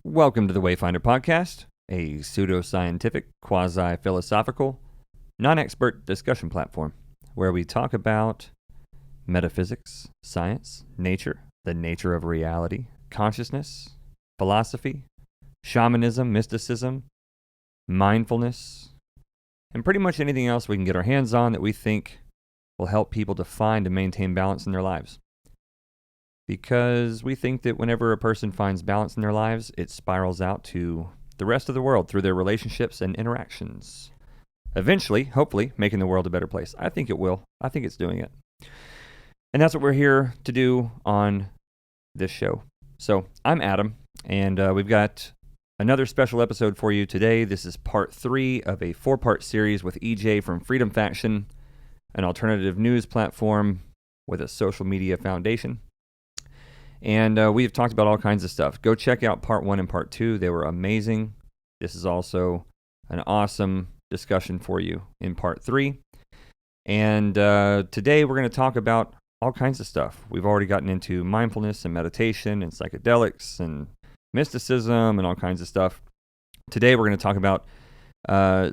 Welcome to the Wayfinder podcast, a pseudoscientific, quasi-philosophical, non-expert discussion platform where we talk about metaphysics, science, nature, the nature of reality, consciousness, philosophy, shamanism, mysticism, mindfulness, and pretty much anything else we can get our hands on that we think will help people to find and maintain balance in their lives. Because we think that whenever a person finds balance in their lives, it spirals out to the rest of the world through their relationships and interactions. Eventually, hopefully, making the world a better place. I think it will. I think it's doing it. And that's what we're here to do on this show. So, I'm Adam, and we've got another special episode for you today. This is part 3 of a 4-part series with EJ from Freedom Faction, an alternative news platform with a social media foundation. And we've talked about all kinds of stuff. Go check out part 1 and part 2. They were amazing. This is also an awesome discussion for you in part 3. And today we're going to talk about all kinds of stuff. We've already gotten into mindfulness and meditation and psychedelics and mysticism and all kinds of stuff. Today we're going to talk about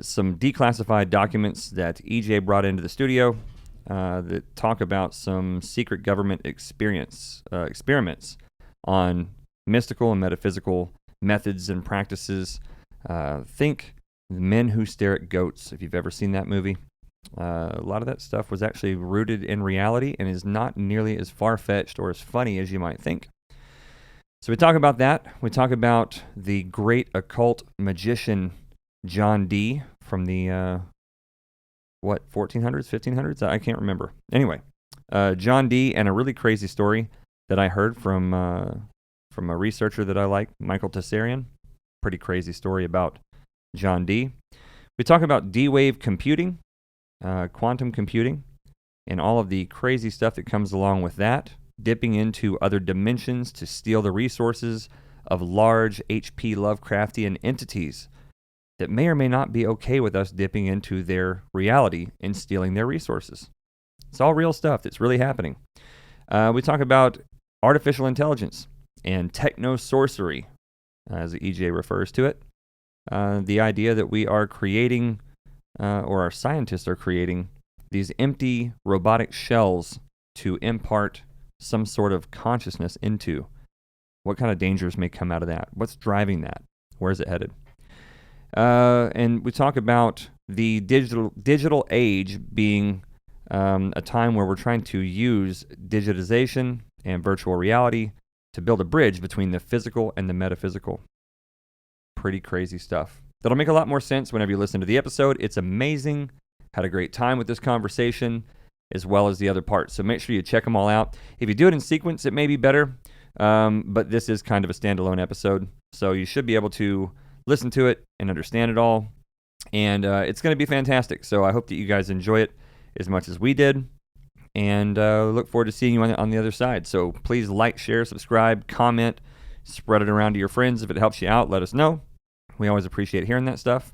some declassified documents that EJ brought into the studio that talk about some secret government experiments on mystical and metaphysical methods and practices. Think Men Who Stare at Goats, if you've ever seen that movie. A lot of that stuff was actually rooted in reality and is not nearly as far-fetched or as funny as you might think. So we talk about that. We talk about the great occult magician John Dee from the 1400s, 1500s? I can't remember. Anyway, John Dee, and a really crazy story that I heard from a researcher that I like, Michael Tessarian. Pretty crazy story about John Dee. We talk about D-Wave computing, quantum computing, and all of the crazy stuff that comes along with that, dipping into other dimensions to steal the resources of large H.P. Lovecraftian entities that may or may not be okay with us dipping into their reality and stealing their resources. It's all real stuff that's really happening. We talk about artificial intelligence and Techno-Sorcery, as EJ refers to it. The idea that we are creating, or our scientists are creating, these empty robotic shells to impart some sort of consciousness into. What kind of dangers may come out of that? What's driving that? Where is it headed? And we talk about the digital age being a time where we're trying to use digitization and virtual reality to build a bridge between the physical and the metaphysical. Pretty crazy stuff. That'll make a lot more sense whenever you listen to the episode. It's amazing. Had a great time with this conversation as well as the other parts. So make sure you check them all out. If you do it in sequence, it may be better. But this is kind of a standalone episode. So you should be able to listen to it and understand it all. And it's going to be fantastic. So I hope that you guys enjoy it as much as we did. And look forward to seeing you on the other side. So please like, share, subscribe, comment, spread it around to your friends. If it helps you out, let us know. We always appreciate hearing that stuff.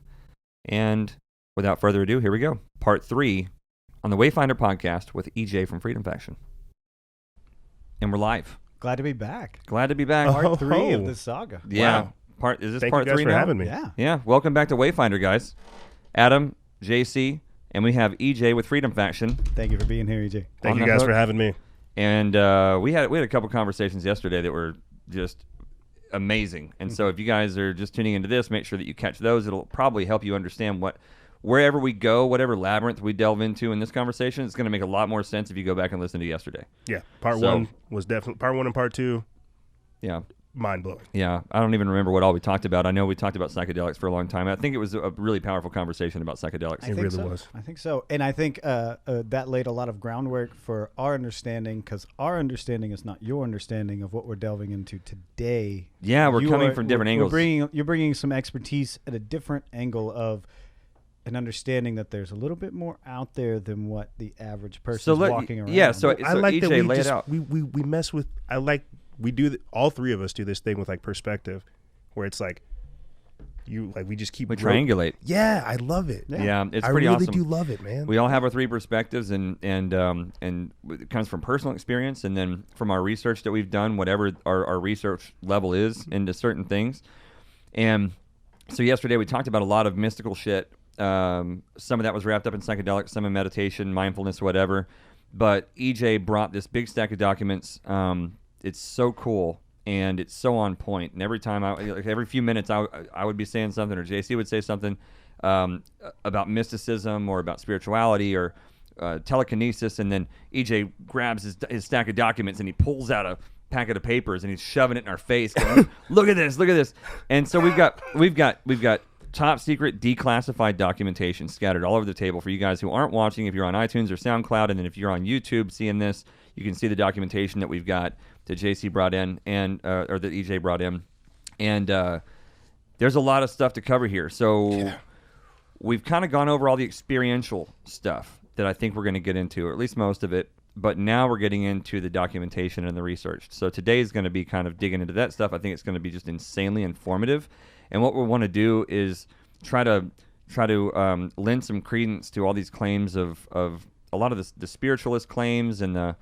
And without further ado, here we go. Part 3 on the Wayfinder podcast with EJ from Freedom Faction. And we're live. Glad to be back. Glad to be back. Part 3 of this saga. Yeah. Wow. Is this Thank part you guys 3 for now? having me. Yeah. Welcome back to Wayfinder, guys. Adam, JC, and we have EJ with Freedom Faction. Thank you for being here, EJ. Thank you guys for having me. And we had a couple conversations yesterday that were just amazing. And so if you guys are just tuning into this, make sure that you catch those. It'll probably help you understand wherever we go, whatever labyrinth we delve into in this conversation, it's going to make a lot more sense if you go back and listen to yesterday. Yeah, part 1 was definitely, part 1 and part 2, yeah, mind-blowing. Yeah, I don't even remember what all we talked about. I know we talked about psychedelics for a long time. I think it was a really powerful conversation about psychedelics. It really was. I think so. And I think that laid a lot of groundwork for our understanding, because our understanding is not your understanding of what we're delving into today. Yeah, we're coming from different angles. You're bringing some expertise at a different angle of an understanding that there's a little bit more out there than what the average person is walking around. Yeah, so I like EJ, that we lay just it out. we mess with. I like we do all three of us do this thing with like perspective, where it's like we just keep triangulate. Yeah, I love it. Yeah, it's I pretty really awesome. do love it, man. We all have our 3 perspectives, and it comes from personal experience, and then from our research that we've done, whatever our research level is into certain things. And so yesterday we talked about a lot of mystical shit. Some of that was wrapped up in psychedelics, some in meditation, mindfulness, whatever. But EJ brought this big stack of documents. It's so cool and it's so on point. And every time, every few minutes, I would be saying something, or JC would say something about mysticism or about spirituality or telekinesis, and then EJ grabs his stack of documents and he pulls out a packet of papers and he's shoving it in our face, going, look at this. And so we've got top secret declassified documentation scattered all over the table for you guys who aren't watching. If you're on iTunes or SoundCloud, and then if you're on YouTube seeing this, you can see the documentation that we've got that JC brought in and or that EJ brought in, and there's a lot of stuff to cover here. So we've kind of gone over all the experiential stuff that I think we're going to get into, or at least most of it. But now we're getting into the documentation and the research. So today is going to be kind of digging into that stuff. I think it's going to be just insanely informative. And what we want to do is try to lend some credence to all these claims of a lot of the spiritualist claims and the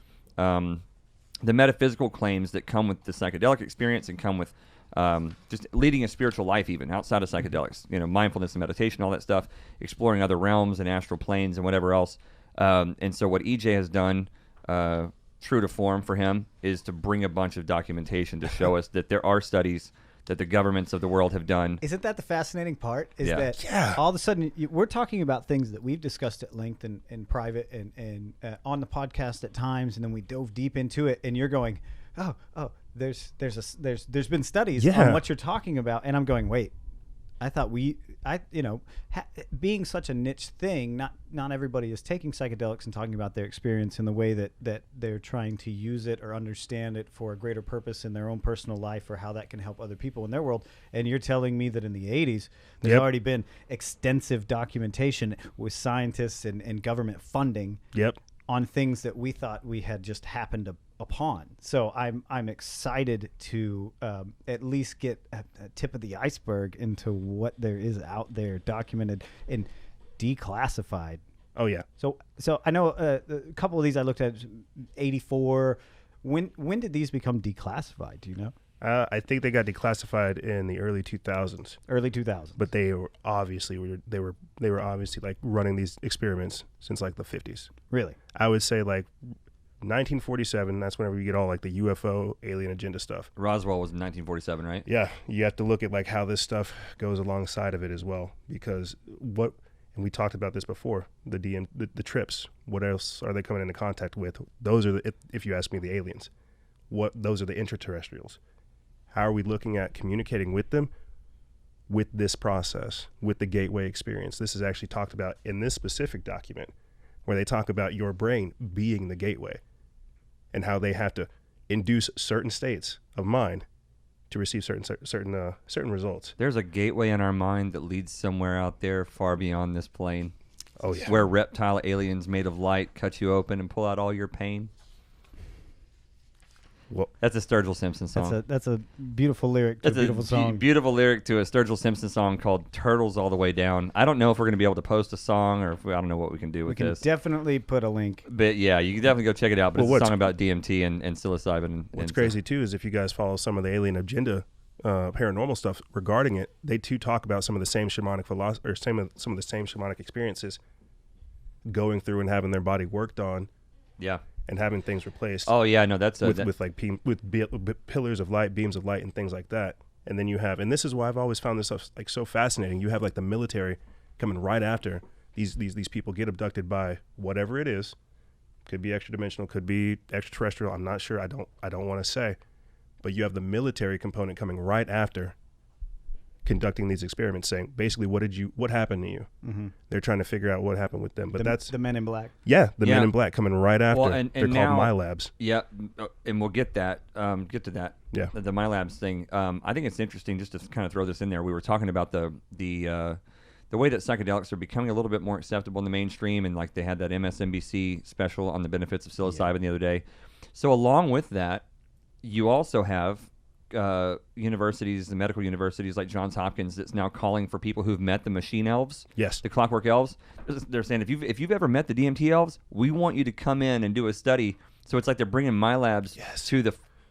metaphysical claims that come with the psychedelic experience and come with just leading a spiritual life, even outside of psychedelics. Mindfulness and meditation, all that stuff, exploring other realms and astral planes and whatever else. And so what EJ has done, true to form for him, is to bring a bunch of documentation to show us that there are studies that the governments of the world have done. Isn't that the fascinating part? That all of a sudden we're talking about things that we've discussed at length in private and on the podcast at times, and then we dove deep into it, and you're going, oh, there's been studies on what you're talking about, and I'm going, wait. I thought being such a niche thing, not everybody is taking psychedelics and talking about their experience in the way that they're trying to use it or understand it for a greater purpose in their own personal life, or how that can help other people in their world. And you're telling me that in the 80s, there's already been extensive documentation with scientists and government funding on things that we thought we had just happened upon. So I'm excited to at least get a tip of the iceberg into what there is out there documented and declassified. Oh yeah. So I know a couple of these I looked at 84. When did these become declassified? Do you know? I think they got declassified in the early 2000s. Early 2000s. But they were obviously like running these experiments since like the 50s. Really? I would say like 1947. That's whenever you get all like the UFO alien agenda stuff. Roswell was in 1947, right? Yeah, you have to look at like how this stuff goes alongside of it as well, because and we talked about this before, the trips. What else are they coming into contact with? Those are if you ask me, the aliens. Those are the extraterrestrials. How are we looking at communicating with them with this process, with the gateway experience? This is actually talked about in this specific document, where they talk about your brain being the gateway and how they have to induce certain states of mind to receive certain results. There's a gateway in our mind that leads somewhere out there far beyond this plane. Oh yeah. Where reptile aliens made of light cut you open and pull out all your pain. Well, that's a Sturgill Simpson song. That's a beautiful lyric to a beautiful song. Beautiful lyric to a Sturgill Simpson song called "Turtles All the Way Down." I don't know if we're going to be able to post a song, or I don't know what we can do with this. We can definitely put a link. But yeah, you can definitely go check it out. But it's a song about DMT and psilocybin. What's crazy too is if you guys follow some of the alien agenda, paranormal stuff regarding it, they too talk about some of the same shamanic philosophy, or some of the same shamanic experiences, going through and having their body worked on. Yeah. And having things replaced. Oh yeah, no, that's with pillars of light, beams of light, and things like that. And then you have, and this is why I've always found this stuff like so fascinating. You have like the military coming right after these people get abducted by whatever it is. Could be extra dimensional, could be extraterrestrial. I'm not sure. I don't want to say, but you have the military component coming right after conducting these experiments, saying basically what happened to you. Mm-hmm. They're trying to figure out what happened with them, but that's the Men in Black. Yeah, men in black coming right after. Well, and they're called My Labs. Yeah, and we'll get to that. Yeah, the My Labs thing. I think it's interesting just to kind of throw this in there. We were talking about the way that psychedelics are becoming a little bit more acceptable in the mainstream, and like they had that MSNBC special on the benefits of psilocybin the other day. So along with that, you also have universities, the medical universities like Johns Hopkins, that's now calling for people who've met the machine elves, yes, the clockwork elves. They're saying if you've ever met the DMT elves, we want you to come in and do a study. So it's like they're bringing My Labs to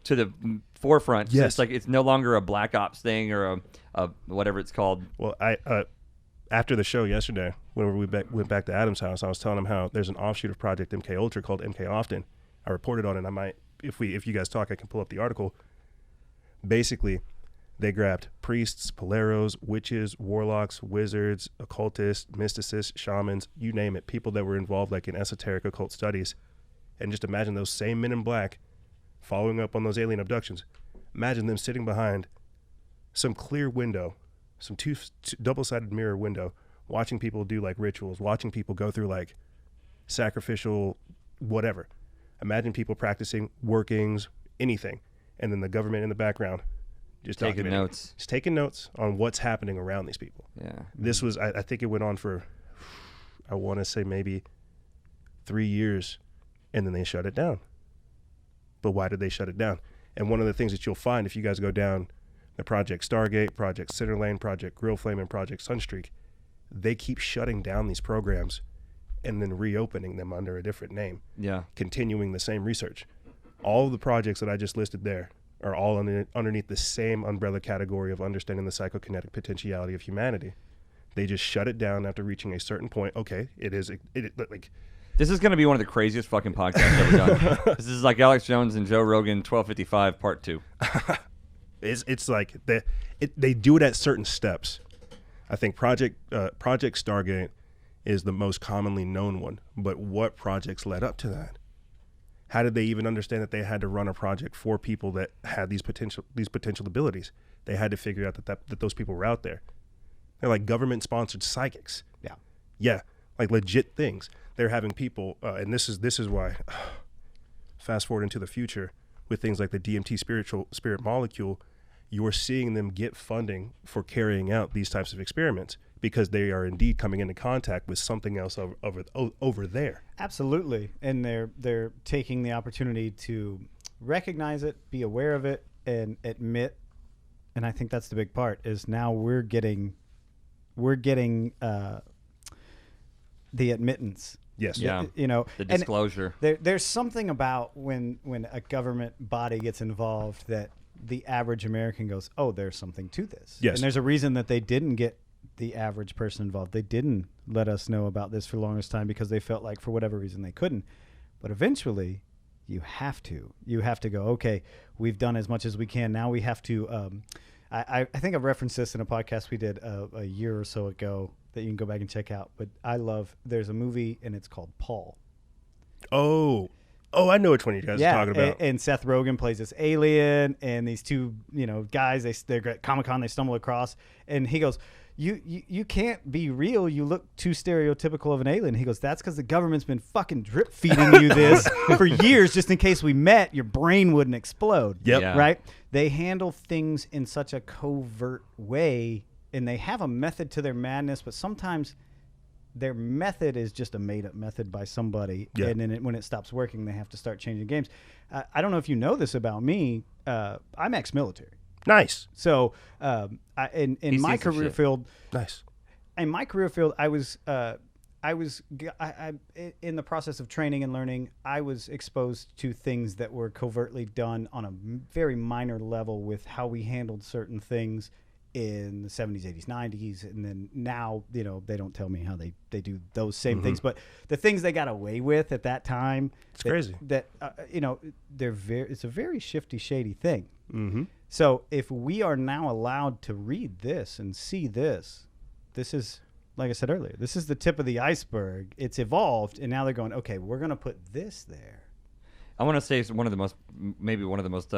to the forefront. So Yes. it's like it's no longer a black ops thing or a whatever it's called. Well, I after the show yesterday, when we went back to Adam's house, I was telling him how there's an offshoot of Project MK Ultra called MK Often. I reported on it. I might, if you guys talk, I can pull up the article. Basically, they grabbed priests, poleros, witches, warlocks, wizards, occultists, mysticists, shamans, you name it, people that were involved like in esoteric occult studies. And just imagine those same men in black following up on those alien abductions. Imagine them sitting behind some clear window, some two double-sided mirror window, watching people do like rituals, watching people go through like sacrificial whatever. Imagine people practicing workings, anything. And then the government in the background just Taking documenting. notes. Just taking notes on what's happening around these people. Yeah. This was, I think it went on for, I want to say maybe 3 years, and then they shut it down. But why did they shut it down? And one of the things that you'll find if you guys go down the Project Stargate, Project Centerlane, Project Grill Flame, and Project Sunstreak, they keep shutting down these programs and then reopening them under a different name, Yeah. continuing the same research. All of the projects that I just listed there are all underneath the same umbrella category of understanding the psychokinetic potentiality of humanity. They just shut it down after reaching a certain point. Okay, it like This is going to be one of the craziest fucking podcasts ever done. This is like Alex Jones and Joe Rogan 1255 Part 2. it's like they do it at certain steps. I think Project Stargate is the most commonly known one, but what projects led up to that? How did they even understand that they had to run a project for people that had these potential abilities? They had to figure out that those people were out there. They're like government-sponsored psychics. Yeah, like legit things. They're having people, and this is why. Fast forward into the future with things like the DMT spirit molecule, you're seeing them get funding for carrying out these types of experiments because they are indeed coming into contact with something else over there. Absolutely, and they're taking the opportunity to recognize it, be aware of it, and admit. And I think that's the big part. Is now we're getting the admittance. Yes. Yeah. You know, The disclosure. There's something about when a government body gets involved that the average American goes, oh, there's something to this. Yes. And there's a reason that they didn't get the average person involved. They didn't let us know about this for the longest time because they felt like for whatever reason they couldn't. But eventually you have to go, okay, we've done as much as we can. Now we have to, I think I've referenced this in a podcast we did a year or so ago that you can go back and check out. But there's a movie and it's called Paul. Oh, I know which one you guys are talking about. And Seth Rogen plays this alien, and these two, guys, they're at Comic-Con, they stumble across, and he goes, you can't be real. You look too stereotypical of an alien. He goes, that's because the government's been fucking drip feeding you this for years, just in case we met, your brain wouldn't explode. Yep. Yeah. Right? They handle things in such a covert way, and they have a method to their madness, but sometimes their method is just a made-up method by somebody, and then when it stops working, they have to start changing games. I don't know if you know this about me. I'm ex-military. Nice. So in my seen some career shit. field, Nice. in the process of training and learning, I was exposed to things that were covertly done on a very minor level with how we handled certain things in the 70s, 80s, 90s, and then now, they don't tell me how they do those same things, but the things they got away with at that time, It's crazy. it's a very shifty, shady thing. Mm-hmm. So if we are now allowed to read this and see this is, like I said earlier, this is the tip of the iceberg. It's evolved, and now they're going, okay, we're going to put this there. I want to say one of the most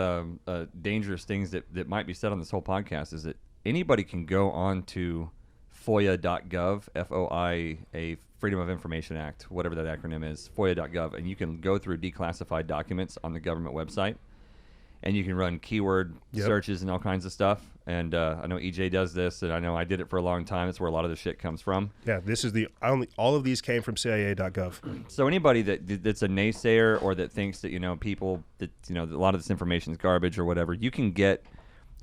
dangerous things that might be said on this whole podcast is that anybody can go on to FOIA.gov, FOIA, Freedom of Information Act, whatever that acronym is, FOIA.gov, and you can go through declassified documents on the government website, and you can run keyword searches and all kinds of stuff. And I know EJ does this, and I know I did it for a long time. It's where a lot of the shit comes from. Yeah, this is all of these came from CIA.gov. So anybody that's a naysayer or that thinks that people that a lot of this information is garbage or whatever, you can get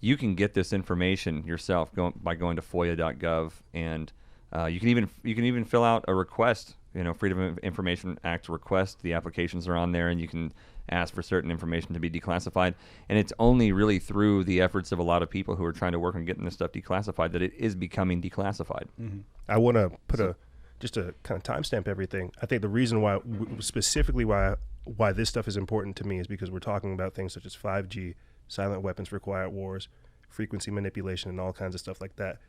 this information yourself by going to FOIA.gov and You can even fill out a request. Freedom of Information Act request. The applications are on there, and you can ask for certain information to be declassified. And it's only really through the efforts of a lot of people who are trying to work on getting this stuff declassified that it is becoming declassified. Mm-hmm. I want to put just to kind of timestamp everything. I think the reason why, specifically why this stuff is important to me is because we're talking about things such as 5G, silent weapons for quiet wars, frequency manipulation, and all kinds of stuff like that.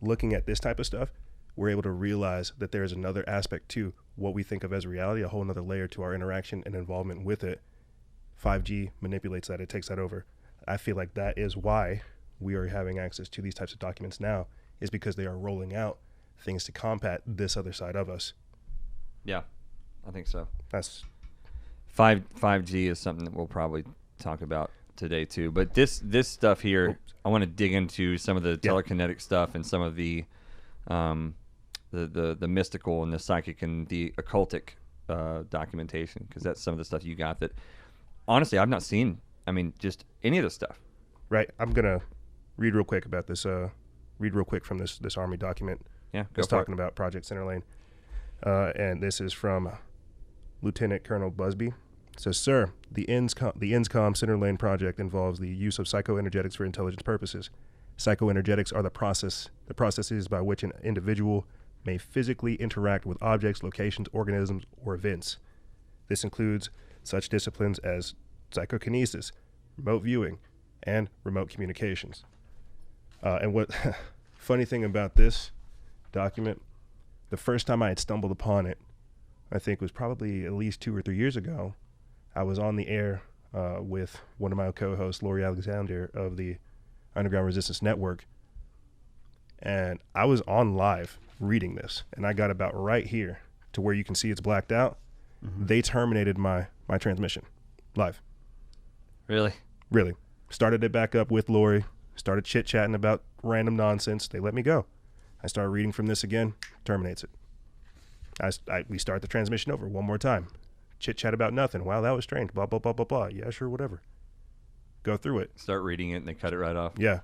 Looking at this type of stuff, we're able to realize that there is another aspect to what we think of as reality, a whole other layer to our interaction and involvement with it. 5G manipulates that. It takes that over. I feel like that is why we are having access to these types of documents now, is because they are rolling out things to combat this other side of us. Yeah, I think so. That's 5G is something that we'll probably talk about today too. But this stuff here, I want to dig into some of the telekinetic stuff and some of the mystical and the psychic and the occultic documentation, because that's some of the stuff you got that honestly I've not seen. I mean, just any of this stuff. Right. I'm gonna read real quick about this. Read real quick from this Army document. Yeah, that's talking about Project Centerlane, and this is from Lieutenant Colonel Busby. It says, "Sir, the INSCOM Centerlane project involves the use of psychoenergetics for intelligence purposes. Psychoenergetics are the processes by which an individual may physically interact with objects, locations, organisms, or events. This includes such disciplines as psychokinesis, remote viewing, and remote communications." And what funny thing about this document, the first time I had stumbled upon it, I think was probably at least 2 or 3 years ago. I was on the air with one of my co-hosts, Lori Alexander of the Underground Resistance Network, and I was on live reading this, and I got about right here to where you can see it's blacked out. Mm-hmm. They terminated my transmission live. Really? Started it back up with Lori, started chit-chatting about random nonsense. They let me go. I started reading from this again, terminates it. We start the transmission over one more time. Chit-chat about nothing. Wow, that was strange. Blah, blah, blah, blah, blah. Yeah, sure, whatever. Go through it. Start reading it, and they cut it right off. Yeah.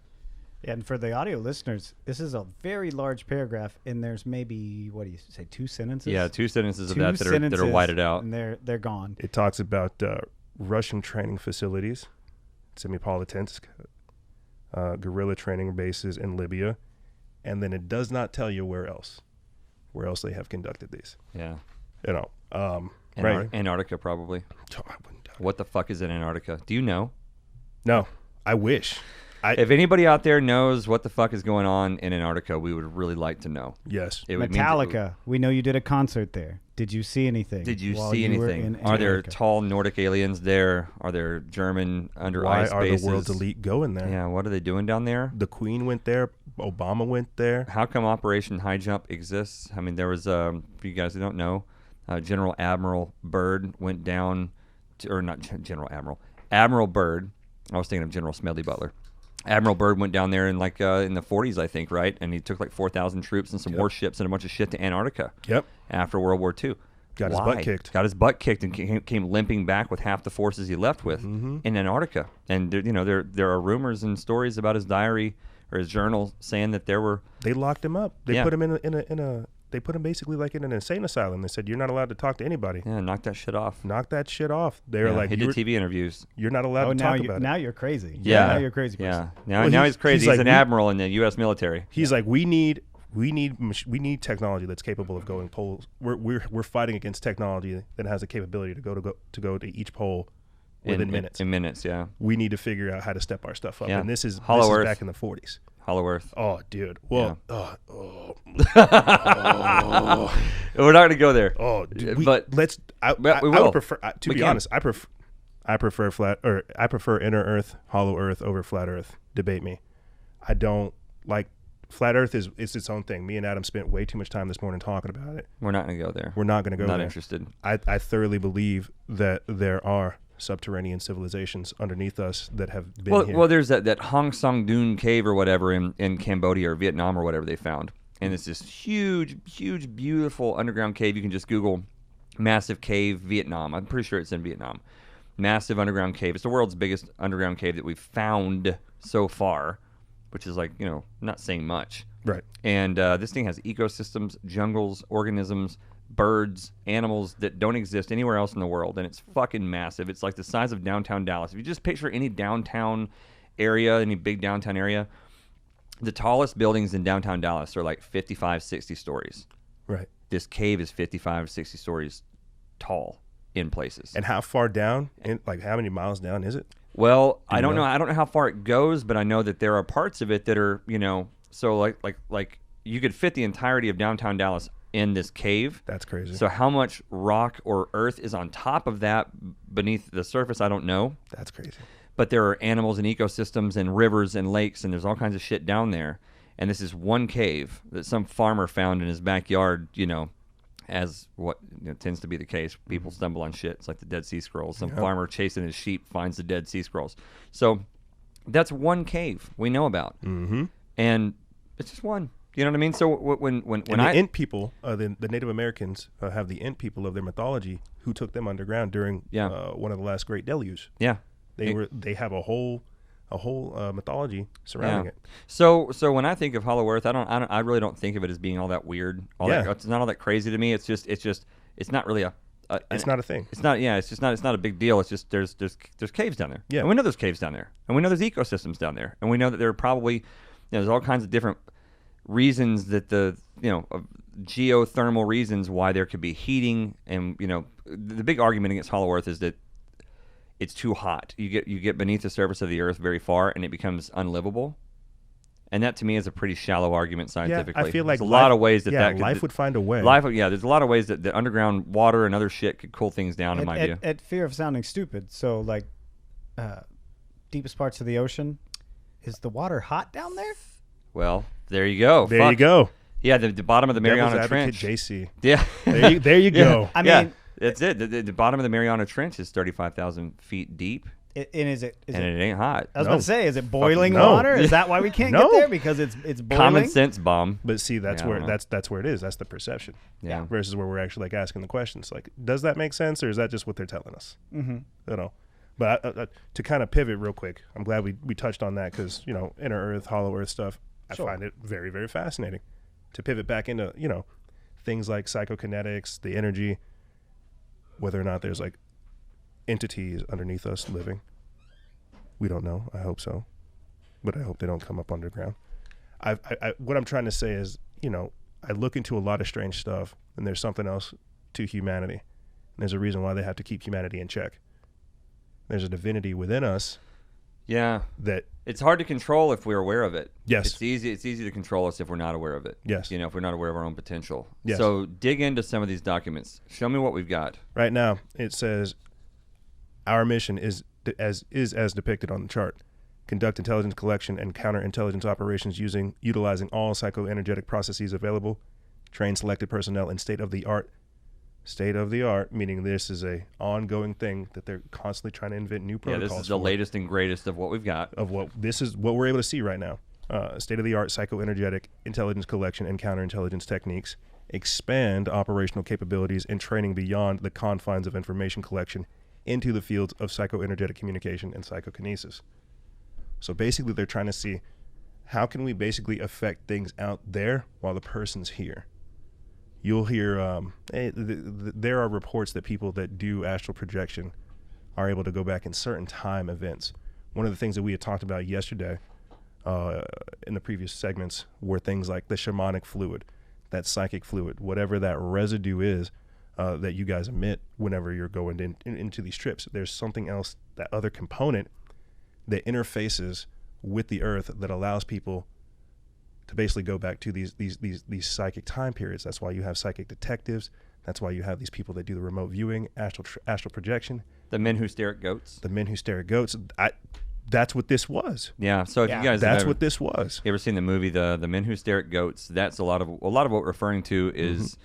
And for the audio listeners, this is a very large paragraph, and there's maybe, what do you say, 2 sentences? Yeah, 2 sentences of that are whited out. And they're gone. It talks about Russian training facilities, Semipalatinsk, guerrilla training bases in Libya, and then it does not tell you where else they have conducted these. Yeah. Right. Antarctica, probably. Oh, I wouldn't doubt it. What the fuck is in Antarctica? Do you know? No, I wish. If anybody out there knows what the fuck is going on in Antarctica, we would really like to know. Yes. Metallica. We know you did a concert there. Did you see anything? Are there tall Nordic aliens there? Are there German ice bases? Why are the world's elite going there? Yeah, what are they doing down there? The Queen went there. Obama went there. How come Operation High Jump exists? I mean, there was, for you guys who don't know, General Admiral Byrd went down, Admiral Byrd. I was thinking of General Smedley Butler. Admiral Byrd went down there in the 40s, I think, right? And he took 4,000 troops and some warships and a bunch of shit to Antarctica. Yep. After World War II. Got his butt kicked. Got his butt kicked and came limping back with half the forces he left with in Antarctica. And there are rumors and stories about his diary or his journal saying that they locked him up. They put him they put him basically in an insane asylum. They said, "You're not allowed to talk to anybody." Yeah, knock that shit off. They're he did TV interviews. You're not allowed to talk about it. Now you're crazy. Yeah. Now you're crazy. Yeah. Now he's crazy. He's an admiral in the U.S. military. He's like, we need technology that's capable of going poles. We're fighting against technology that has the capability to go to each pole within minutes. In minutes, yeah. We need to figure out how to step our stuff up. Yeah. And this is Earth. Back in the 40s. Hollow Earth. Oh, dude. Well, We're not going to go there. Oh, dude, we I would prefer. To be honest, I prefer inner Earth, hollow Earth over flat Earth. Debate me. I don't like flat Earth. It's its own thing. Me and Adam spent way too much time this morning talking about it. We're not going to go there. We're not going to go there. Not interested. I thoroughly believe that there are subterranean civilizations underneath us that have been here. Well, there's that Hong Song Dun cave or whatever in Cambodia or Vietnam or whatever they found. And it's this huge, huge, beautiful underground cave. You can just Google massive cave Vietnam. I'm pretty sure it's in Vietnam. Massive underground cave. It's the world's biggest underground cave that we've found so far. which is like, not saying much. Right. And this thing has ecosystems, jungles, organisms, birds, animals that don't exist anywhere else in the world, and it's fucking massive. It's like the size of downtown Dallas. If you just picture any downtown area, any big downtown area, the tallest buildings in downtown Dallas are like 55, 60 stories. Right. This cave is 55, 60 stories tall in places. And how far down? Like how many miles down is it? Well, I don't know. I don't know how far it goes, but I know that there are parts of it that are, so like you could fit the entirety of downtown Dallas in this cave. That's crazy. So how much rock or earth is on top of that beneath the surface, I don't know. That's crazy. But there are animals and ecosystems and rivers and lakes, and there's all kinds of shit down there. And this is one cave that some farmer found in his backyard, as what tends to be the case. People stumble on shit. It's like the Dead Sea Scrolls. Some farmer chasing his sheep finds the Dead Sea Scrolls. So that's one cave we know about. Mm-hmm. And it's just one. You know what I mean? So when the Ent people, the Native Americans have the Ent people of their mythology who took them underground during one of the last great deluges. Yeah. They have a whole mythology surrounding it. So when I think of Hollow Earth, I really don't think of it as being all that weird. It's not all that crazy to me. It's not really it's not a thing. It's not. Yeah. It's not a big deal. It's just there's caves down there. Yeah. And we know there's caves down there, and we know there's ecosystems down there, and we know that there are probably there's all kinds of different reasons that geothermal reasons why there could be heating, and the big argument against Hollow Earth is that it's too hot. You get beneath the surface of the Earth very far, and it becomes unlivable. And that to me is a pretty shallow argument scientifically. Yeah, I feel like there's a lot of ways that life would find a way. There's a lot of ways that the underground water and other shit could cool things down. In my view, at fear of sounding stupid, so like deepest parts of the ocean, is the water hot down there? Well, there you go. There you go. Yeah, the bottom of the Mariana Devil's Trench. JC. Yeah, there you go. I mean, that's it. The bottom of the Mariana Trench is 35,000 feet deep. It ain't hot. I was about to say, is it boiling no. water? Is that why we can't get there? Because it's boiling? Common sense bomb. But see, that's where it is. That's the perception. Yeah. Versus where we're actually like asking the questions, like, does that make sense, or is that just what they're telling us? Mm-hmm. But to kind of pivot real quick, I'm glad we touched on that because inner Earth, Hollow Earth stuff. I find it very, very fascinating. To pivot back into things like psychokinetics, the energy, whether or not there's like entities underneath us living. We don't know. I hope so, but I hope they don't come up underground. What I'm trying to say is, I look into a lot of strange stuff, and there's something else to humanity. And there's a reason why they have to keep humanity in check. There's a divinity within us. Yeah. That it's hard to control if we're aware of it. Yes. It's easy to control us if we're not aware of it. Yes. If we're not aware of our own potential. Yes. So dig into some of these documents. Show me what we've got. Right now, it says our mission is as depicted on the chart. Conduct intelligence collection and counterintelligence operations utilizing all psychoenergetic processes available. Train selected personnel in state of the art, meaning this is a ongoing thing that they're constantly trying to invent new protocols. Yeah, this is the latest and greatest of what we've got. This is what we're able to see right now. State of the art psychoenergetic intelligence collection and counterintelligence techniques. Expand operational capabilities and training beyond the confines of information collection into the fields of psychoenergetic communication and psychokinesis. So basically they're trying to see how can we basically affect things out there while the person's here. You'll hear there are reports that people that do astral projection are able to go back in certain time events. One of the things that we had talked about yesterday in the previous segments were things like the shamanic fluid, that psychic fluid, whatever that residue is that you guys emit whenever you're going into these trips. There's something else, that other component that interfaces with the earth that allows people to basically go back to these psychic time periods. That's why you have psychic detectives. That's why you have these people that do the remote viewing, astral projection. The men who stare at goats. That's what this was. Yeah. So if you guys, that's what this was. You ever seen the movie The Men Who Stare at Goats? That's a lot of what we're referring to is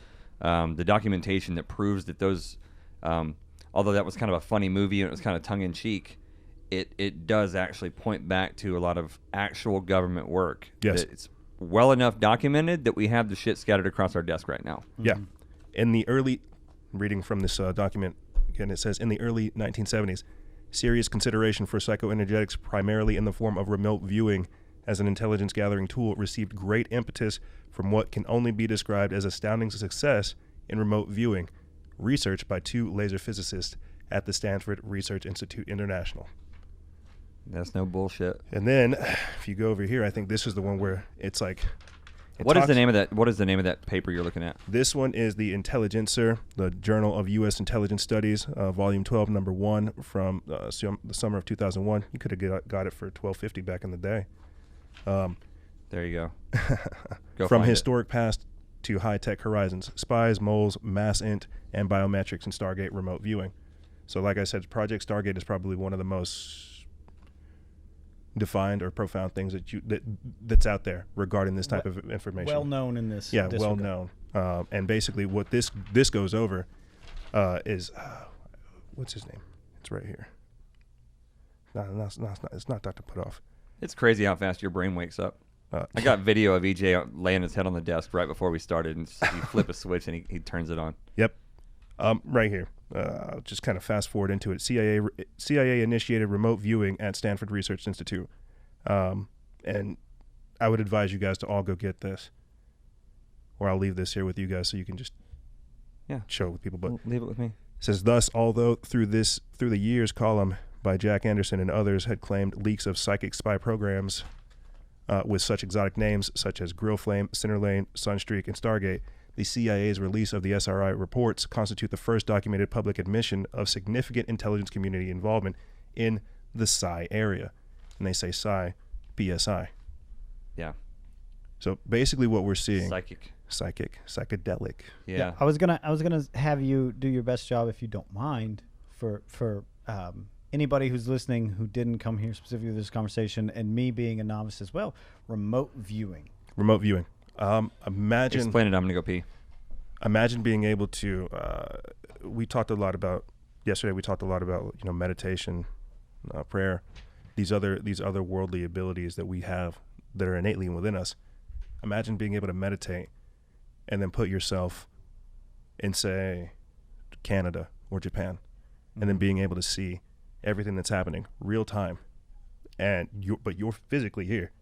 the documentation that proves that those, although that was kind of a funny movie and it was kind of tongue in cheek, it does actually point back to a lot of actual government work. Yes. It's well enough documented that we have the shit scattered across our desk right now. Yeah. In the early, reading from this document, again, it says, in the early 1970s, serious consideration for psychoenergetics, primarily in the form of remote viewing, as an intelligence gathering tool received great impetus from what can only be described as astounding success in remote viewing, research by 2 laser physicists at the Stanford Research Institute International. That's no bullshit. And then, if you go over here, I think this is the one where it's like... What is the name of that? What is the name of that paper you're looking at? This one is the Intelligencer, the Journal of U.S. Intelligence Studies, Volume 12, Number 1, from the summer of 2001. You could have got it for $12.50 back in the day. There you go. From historic past to high-tech horizons, spies, moles, mass int, and biometrics in Stargate remote viewing. So like I said, Project Stargate is probably one of the most defined or profound things that's out there regarding this type of information. Well known in this. Yeah, well known. And basically what this goes over is, what's his name? It's right here. No, it's not Dr. Putoff. It's crazy how fast your brain wakes up. I got video of EJ laying his head on the desk right before we started, and you flip a switch and he turns it on. Yep. Right here. I'll just kind of fast forward into it. CIA initiated remote viewing at Stanford Research Institute. And I would advise you guys to all go get this. Or I'll leave this here with you guys so you can just show it with people. But leave it with me. It says, thus, although through the years column by Jack Anderson and others had claimed leaks of psychic spy programs with such exotic names such as Grillflame, Centerlane, Sunstreak, and Stargate, the CIA's release of the SRI reports constitute the first documented public admission of significant intelligence community involvement in the psi area. And they say psi, PSI. Yeah. So basically what we're seeing... Psychedelic. Yeah. I was gonna have you do your best job, if you don't mind, for anybody who's listening who didn't come here specifically to this conversation, and me being a novice as well. Remote viewing. Imagine. Explain it. I'm gonna go pee. Imagine being able to. We talked a lot about yesterday. We talked a lot about meditation, prayer, these other worldly abilities that we have that are innately within us. Imagine being able to meditate, and then put yourself in, say, Canada or Japan, and then being able to see everything that's happening real time, but you're physically here.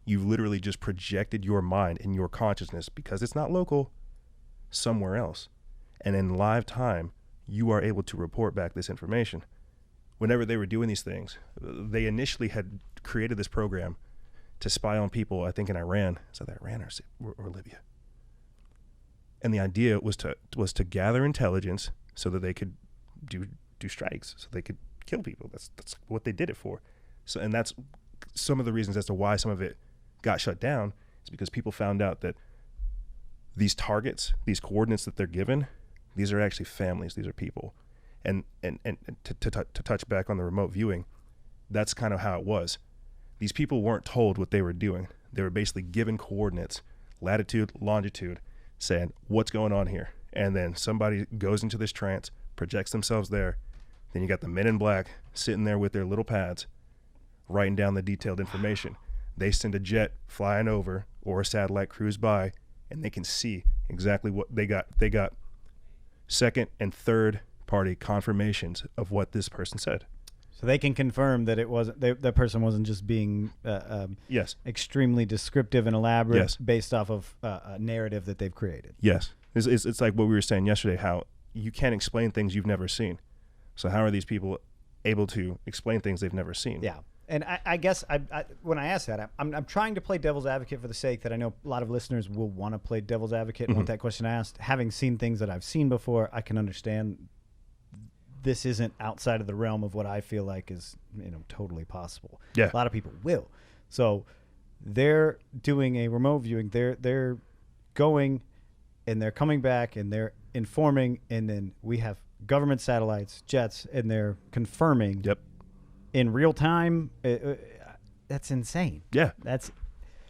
You've literally just projected your mind and your consciousness, because it's not local, somewhere else. And in live time, you are able to report back this information. Whenever they were doing these things, they initially had created this program to spy on people, I think in Iran. Is that Iran or Libya? And the idea was to gather intelligence so that they could do strikes, so they could kill people. That's what they did it for. So, and that's some of the reasons as to why some of it got shut down, is because people found out that these targets, these coordinates that they're given, these are actually families. These are people. And to touch back on the remote viewing, that's kind of how it was. These people weren't told what they were doing. They were basically given coordinates, latitude, longitude, saying, what's going on here? And then somebody goes into this trance, projects themselves there. Then you got the men in black sitting there with their little pads, writing down the detailed information. They send a jet flying over or a satellite cruise by, and they can see exactly what they got. They got second and third party confirmations of what this person said. So they can confirm that it wasn't that person wasn't just being yes, extremely descriptive and elaborate, yes, based off of a narrative that they've created. Yes, it's like what we were saying yesterday, how you can't explain things you've never seen. So how are these people able to explain things they've never seen? Yeah. And I guess when I ask that, I'm trying to play devil's advocate for the sake that I know a lot of listeners will want to play devil's advocate and want that question asked. Having seen things that I've seen before, I can understand this isn't outside of the realm of what I feel like is totally possible. Yeah. A lot of people will. So they're doing a remote viewing. They're going and they're coming back and they're informing, and then we have government satellites, jets, and they're confirming. Yep. In real time. That's insane. Yeah.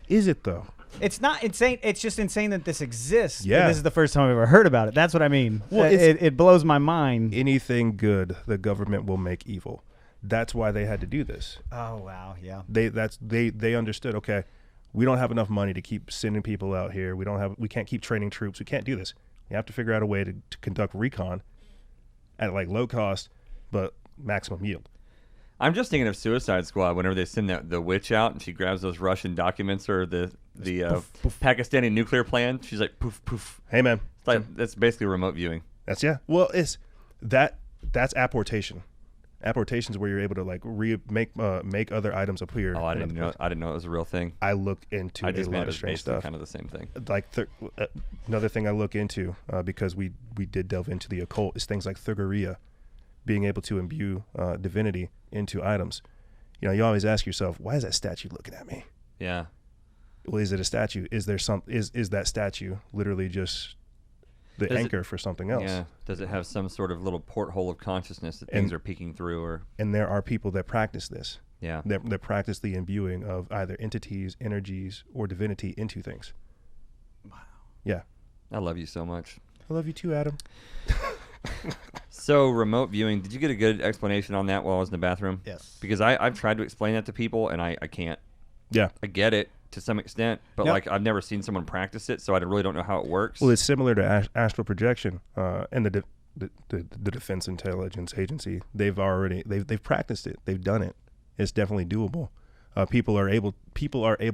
Is it though? It's not insane. It's just insane that this exists. Yeah. And this is the first time I've ever heard about it. That's what I mean. Well, it blows my mind. Anything good, the government will make evil. That's why they had to do this. Oh wow, yeah. They understood. Okay, we don't have enough money to keep sending people out here. We can't keep training troops. We can't do this. We have to figure out a way to conduct recon at like low cost, but maximum yield. I'm just thinking of Suicide Squad whenever they send the witch out and she grabs those Russian documents or the poof, poof. Pakistani nuclear plan. She's like poof poof. Hey man, It's like that's basically remote viewing. that's Well, it's that's apportation. Apportation is where you're able to like make other items appear. Oh, I didn't know it was a real thing. I look into I a just lot made of it strange basically stuff. kind of the same thing. Like another thing I look into because we did delve into the occult is things like Thuggeria, being able to imbue divinity into items. You know, you always ask yourself, why is that statue looking at me? Yeah. Well, is it a statue? Is there is that statue literally just the anchor for something else? Yeah. Does it have some sort of little porthole of consciousness that things are peeking through? Or And there are people that practice this. yeah, That practice the imbuing of either entities, energies, or divinity into things. Wow. Yeah. I love you so much. I love you too, Adam. So remote viewing, did you get a good explanation on that while I was in the bathroom? Yes. Because I've tried to explain that to people and I can't. Yeah. I get it to some extent, but Yep. like I've never seen someone practice it, so I really don't know how it works. Well, it's similar to astral projection, and the Defense Intelligence Agency. They've practiced it. They've done it. It's definitely doable. People are able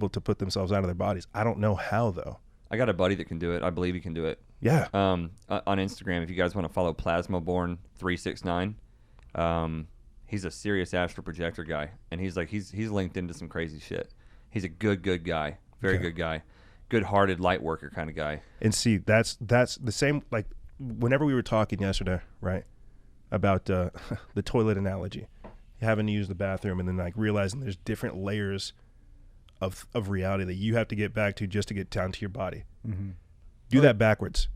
to put themselves out of their bodies. I don't know how though. I got a buddy that can do it. I believe he can do it. Yeah. On Instagram, if you guys want to follow Plasmaborn369, he's a serious astral projector guy, and he's linked into some crazy shit. He's a good guy, very good guy, good-hearted light worker kind of guy. And see, that's the same. Like whenever we were talking yesterday, right, about the toilet analogy, having to use the bathroom, and then like realizing there's different layers of reality that you have to get back to just to get down to your body. Mm-hmm. Do that backwards.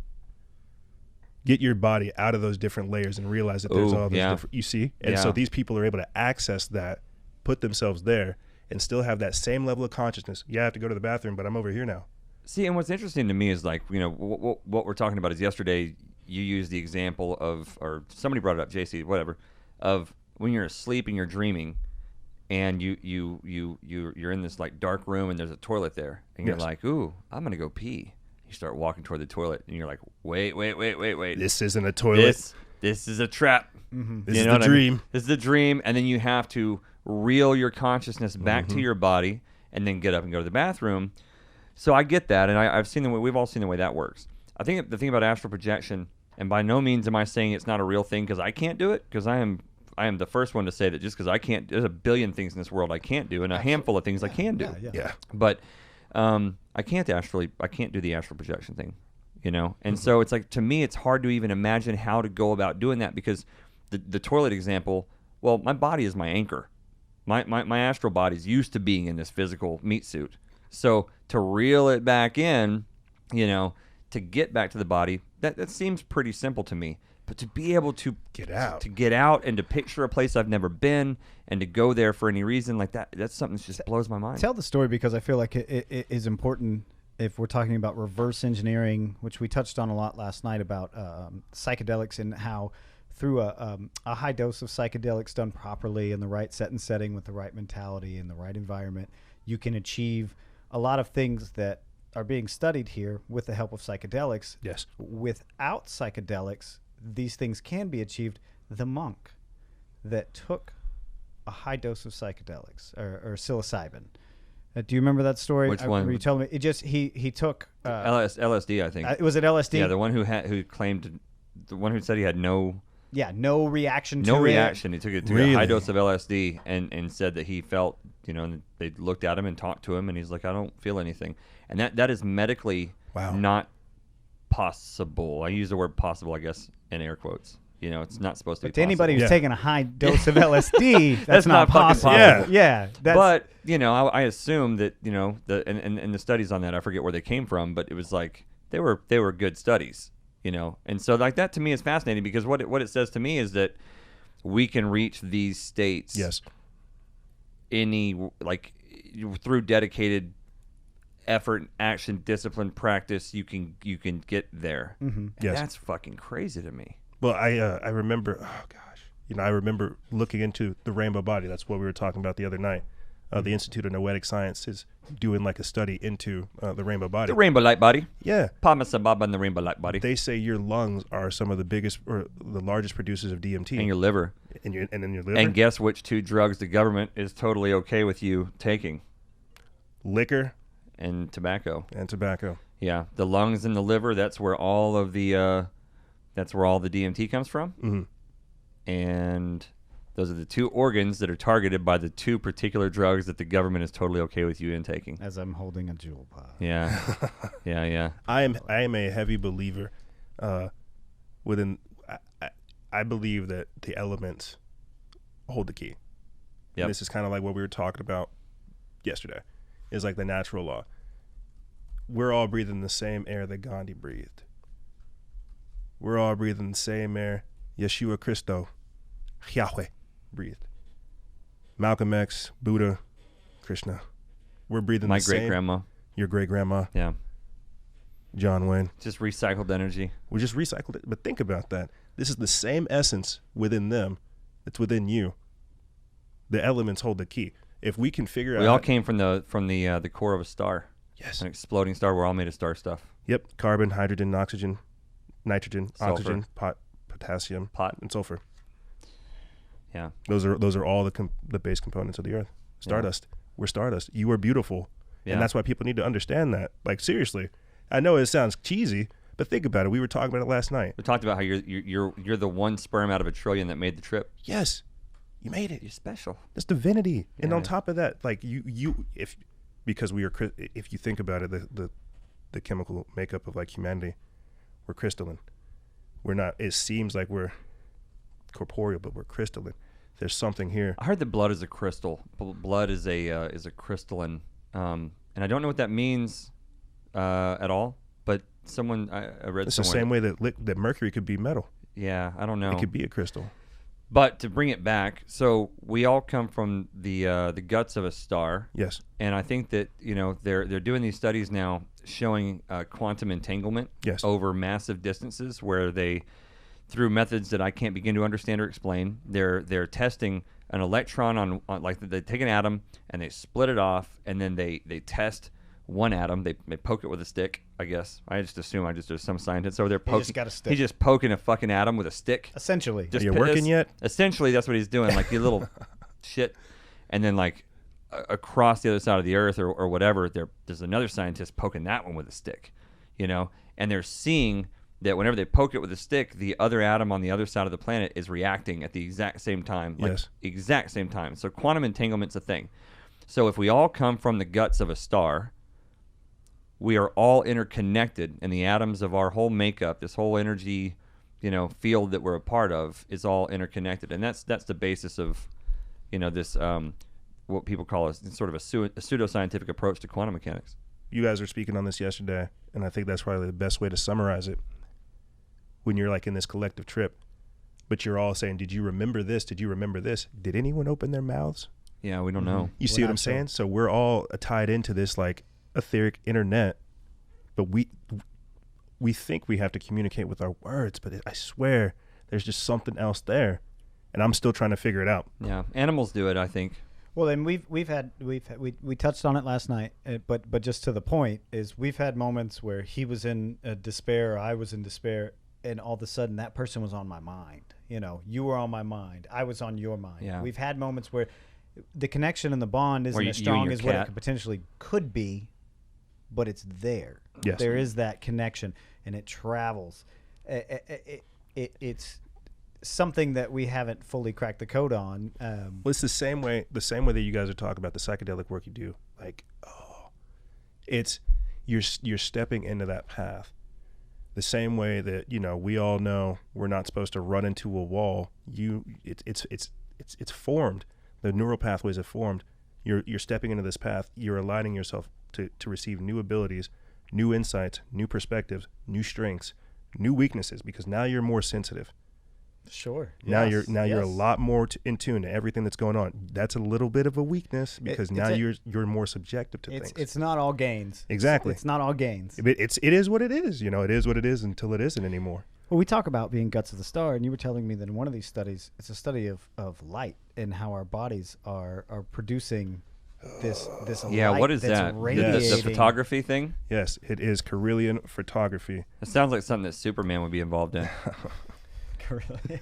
Get your body out of those different layers and realize that there's all those different. You see, and so these people are able to access that, put themselves there, and still have that same level of consciousness. Yeah, I have to go to the bathroom, but I'm over here now. See, and what's interesting to me is like, you know, what we're talking about is yesterday you used the example of, or somebody brought it up, JC, whatever, of when you're asleep and you're dreaming, and you're in this like dark room and there's a toilet there, and you're like, ooh, I'm gonna go pee. You start walking toward the toilet, and you're like, wait. This isn't a toilet. This is a trap. Mm-hmm. This is the dream. I mean? This is the dream, and then you have to reel your consciousness back to your body, and then get up and go to the bathroom. So I get that, and I've seen the way, we've all seen the way that works. I think the thing about astral projection, and by no means am I saying it's not a real thing because I can't do it, because I am the first one to say that just because I can't, there's a billion things in this world I can't do, and a handful of things I can do. Yeah. But I can't do the astral projection thing, you know? And so it's like, to me, it's hard to even imagine how to go about doing that, because the toilet example, well, my body is my anchor. My astral body's used to being in this physical meat suit. So to reel it back in, you know, to get back to the body, that seems pretty simple to me. But to be able to get out and to picture a place I've never been and to go there for any reason like that's something that just blows my mind. Tell the story, because I feel like it is important if we're talking about reverse engineering, which we touched on a lot last night about psychedelics, and how through a high dose of psychedelics done properly in the right set and setting with the right mentality and the right environment, you can achieve a lot of things that are being studied here with the help of psychedelics. Yes. Without psychedelics, these things can be achieved. The monk that took a high dose of psychedelics or psilocybin. Do you remember that story? Which one? Were you telling me? It just he took LSD, I think. Was it LSD? Yeah, the one who claimed, the one who said he had no reaction. No to reaction. It. He took a high dose of LSD and said that he felt, you know, and they looked at him and talked to him, and he's like, I don't feel anything. And that is medically not possible. I use the word possible, I guess, in air quotes. You know, it's not supposed to be But to possible. anybody who's taking a high dose of LSD, that's not possible. possible. Yeah. But, you know, I assume that, you know, and the studies on that, I forget where they came from, but it was like they were good studies, you know. And so like that to me is fascinating, because what it says to me is that we can reach these states through dedicated effort, action, discipline, practice, you can get there. Mm-hmm. And that's fucking crazy to me. Well, I remember, I remember looking into the rainbow body. That's what we were talking about the other night. The Institute of Noetic Science is doing like a study into the rainbow body. The rainbow light body. Yeah. Pama Sababa and the rainbow light body. They say your lungs are some of the biggest or the largest producers of DMT. And your liver. And in your liver. And guess which 2 drugs the government is totally okay with you taking? Liquor. And tobacco. And tobacco. Yeah. The lungs and the liver, that's where all of the DMT comes from. Mm-hmm. And those are the 2 organs that are targeted by the 2 particular drugs that the government is totally okay with you intaking. As I'm holding a jewel pod. Yeah. Yeah. I am a heavy believer within I believe that the elements hold the key. Yep. This is kind of like what we were talking about yesterday. Is like the natural law. We're all breathing the same air that Gandhi breathed. We're all breathing the same air Yeshua Christo, Yahweh, breathed. Malcolm X, Buddha, Krishna. We're breathing My the same. great grandma. Your great grandma. Yeah. John Wayne. Just recycled energy. We just recycled it. But think about that. This is the same essence within them that's within you. The elements hold the key. If we can figure out. We all came from the core of a star. Yes. An exploding star. We're all made of star stuff. Yep. Carbon, hydrogen, oxygen, nitrogen, Sulfur. oxygen, potassium, and sulfur. Yeah. Those are all the base components of the earth. Stardust. Yeah. We're stardust. You are beautiful. Yeah. And that's why people need to understand that. Like, seriously. I know it sounds cheesy, but think about it. We were talking about it last night. We talked about how you're the 1 sperm out of a trillion that made the trip. Yes. You made it. You're special. That's divinity. Yeah. And on Yeah. top of that, like because we are, if you think about it, the chemical makeup of like humanity, we're crystalline. We're not, it seems like we're corporeal, but we're crystalline. There's something here. I heard that blood is a crystal. Blood is a crystalline, and I don't know what that means at all. But I read. It's the same way that mercury could be metal. Yeah, I don't know. It could be a crystal. But to bring it back, so we all come from the guts of a star. Yes. And I think that they're doing these studies now showing quantum entanglement. Yes. Over massive distances, where they, through methods that I can't begin to understand or explain, they're testing an electron on like they take an atom and they split it off, and then they test one atom. They poke it with a stick. I guess I just assume there's some scientist over there poking. He just got a stick. He's just poking a fucking atom with a stick. Essentially. Are you working yet? Essentially, that's what he's doing. Like, you little shit. And then, like, across the other side of the earth or whatever, there's another scientist poking that one with a stick, and they're seeing that whenever they poke it with a stick, the other atom on the other side of the planet is reacting at the exact same time. Like, yes. Exact same time. So quantum entanglement's a thing. So if we all come from the guts of a star, we are all interconnected, and the atoms of our whole makeup, this whole energy, field that we're a part of, is all interconnected, and that's the basis of, this what people call a sort of a pseudoscientific approach to quantum mechanics. You guys were speaking on this yesterday, and I think that's probably the best way to summarize it. When you're like in this collective trip, but you're all saying, "Did you remember this? Did you remember this? Did anyone open their mouths?" Yeah, we don't know. You see what I'm saying? So we're all tied into this like etheric internet, but we think we have to communicate with our words, but I swear there's just something else there, and I'm still trying to figure it out. Yeah, animals do it, I think. Well, and we touched on it last night, but just to the point is we've had moments where he was in despair, or I was in despair, and all of a sudden that person was on my mind. You were on my mind, I was on your mind. Yeah. We've had moments where the connection and the bond isn't as strong as what it potentially could be, but it's there. Yes. There is that connection, and it travels. It's something that we haven't fully cracked the code on. Well, it's the same way that you guys are talking about the psychedelic work you do. Like, it's you're stepping into that path. The same way that we all know we're not supposed to run into a wall. It's formed. The neural pathways have formed. You're stepping into this path. You're aligning yourself to receive new abilities, new insights, new perspectives, new strengths, new weaknesses, because now you're more sensitive. Sure. Now you're a lot more in tune to everything that's going on. That's a little bit of a weakness because you're more subjective to things. It's not all gains. Exactly. It's not all gains. It is what it is. It is what it is until it isn't anymore. Well, we talk about being guts of the star, and you were telling me that in one of these studies, it's a study of light and how our bodies are producing this Yeah, light what is that's that? radiating. The photography thing? Yes, it is Kirlian photography. It sounds like something that Superman would be involved in. Really?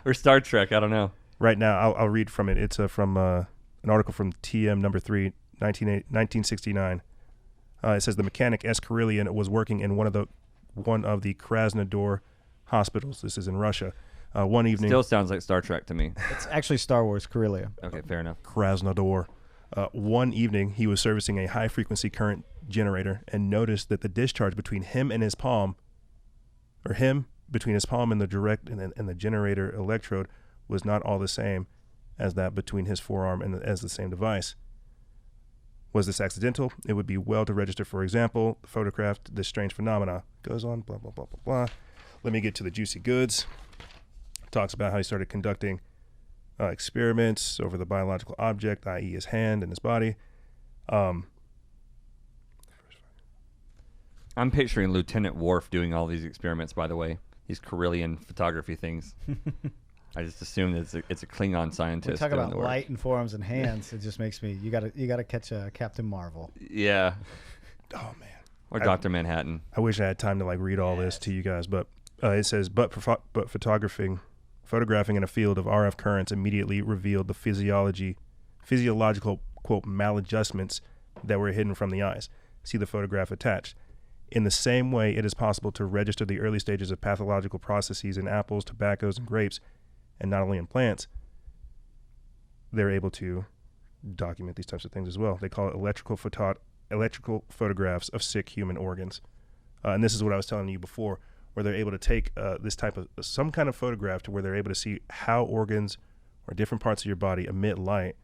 Or Star Trek, I don't know. Right now, I'll read from it. It's from an article from TM number 3, 1969. It says the mechanic S. Kirlian was working in one of the Krasnodar hospitals. This is in Russia. One evening, Still sounds like Star Trek to me. It's actually Star Wars Kirlian. Okay, fair enough. Krasnodar. One evening, he was servicing a high-frequency current generator and noticed that the discharge between him and his palm, between his palm and the direct and the generator electrode, was not all the same as that between his forearm and as the same device. Was this accidental? It would be well to register, for example, photographed this strange phenomena. Goes on, blah, blah, blah, blah, blah. Let me get to the juicy goods. Talks about how he started conducting experiments over the biological object, i.e. his hand and his body. I'm picturing Lieutenant Worf doing all these experiments, by the way. These Kirlian photography things. I just assume that it's a Klingon scientist. We talk doing about the work. light and forearms and hands. It just makes me. You gotta catch Captain Marvel. Yeah. Oh, man. Or Dr. Manhattan. I wish I had time to read all this to you guys, but it says, but photographing in a field of RF currents immediately revealed the physiological, quote, maladjustments that were hidden from the eyes. See the photograph attached. In the same way, it is possible to register the early stages of pathological processes in apples, tobaccos, and grapes, and not only in plants. They're able to document these types of things as well. They call it electrical photographs of sick human organs. And this is what I was telling you before, where they're able to take this type of some kind of photograph to where they're able to see how organs or different parts of your body emit light,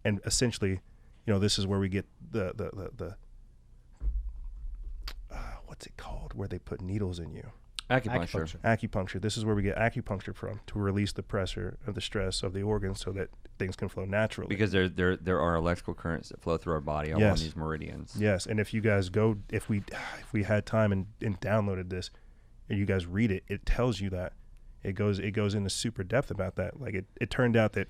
and essentially, this is where we get the what's it called, where they put needles in you. Acupuncture. This is where we get acupuncture from, to release the pressure of the stress of the organs so that things can flow naturally. Because there are electrical currents that flow through our body along these meridians. Yes, and if you guys go, if we had time and downloaded this, and you guys read it, it tells you that. It goes into super depth about that. Like it turned out that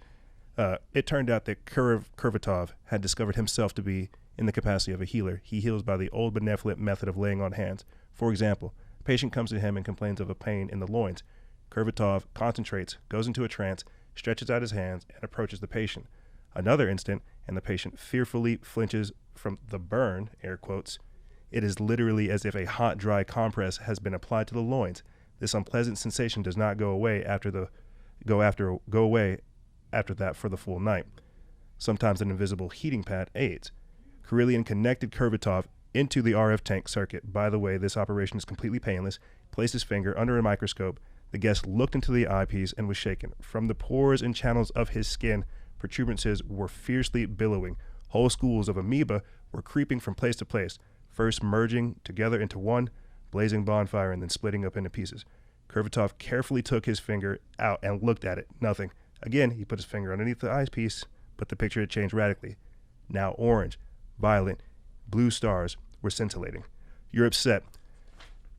Kurvatov had discovered himself to be in the capacity of a healer. He heals by the old benevolent method of laying on hands. For example, a patient comes to him and complains of a pain in the loins. Kurvatov concentrates, goes into a trance, stretches out his hands, and approaches the patient. Another instant, and the patient fearfully flinches from the burn, air quotes. It is literally as if a hot, dry compress has been applied to the loins. This unpleasant sensation does not go away after that for the full night. Sometimes an invisible heating pad aids. Kirlian connected Kurvatov into the RF tank circuit. By the way, this operation is completely painless. Placed his finger under a microscope. The guest looked into the eyepiece and was shaken. From the pores and channels of his skin, protuberances were fiercely billowing. Whole schools of amoeba were creeping from place to place, first merging together into one blazing bonfire and then splitting up into pieces. Kurvatov carefully took his finger out and looked at it. Nothing. Again, he put his finger underneath the eyepiece, but the picture had changed radically. Now orange, violet, blue stars were scintillating. You're upset.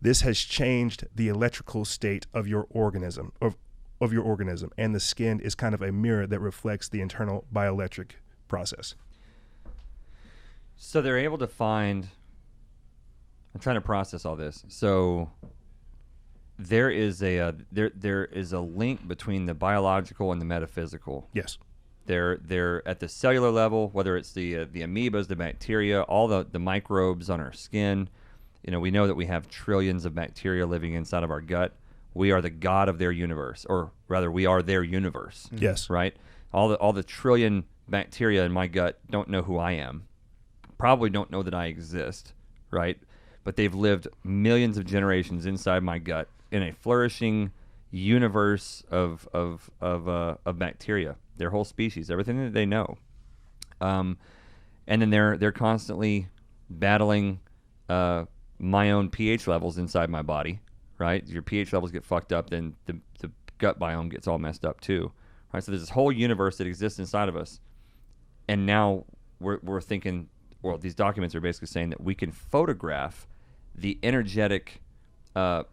This has changed the electrical state of your organism, of your organism, and the skin is kind of a mirror that reflects the internal bioelectric process. So they're able to find. I'm trying to process all this. So there is a link between the biological and the metaphysical. Yes. They're at the cellular level, whether it's the amoebas, the bacteria, all the microbes on our skin. We know that we have trillions of bacteria living inside of our gut. We are the god of their universe, or rather, we are their universe. Yes. Right? All the trillion bacteria in my gut don't know who I am. Probably don't know that I exist, right? But they've lived millions of generations inside my gut in a flourishing universe of bacteria. Their whole species, everything that they know, and then they're constantly battling my own pH levels inside my body. Right, your pH levels get fucked up, then the gut biome gets all messed up too. Right, so there's this whole universe that exists inside of us, and now we're thinking. Well, these documents are basically saying that we can photograph the energetic, I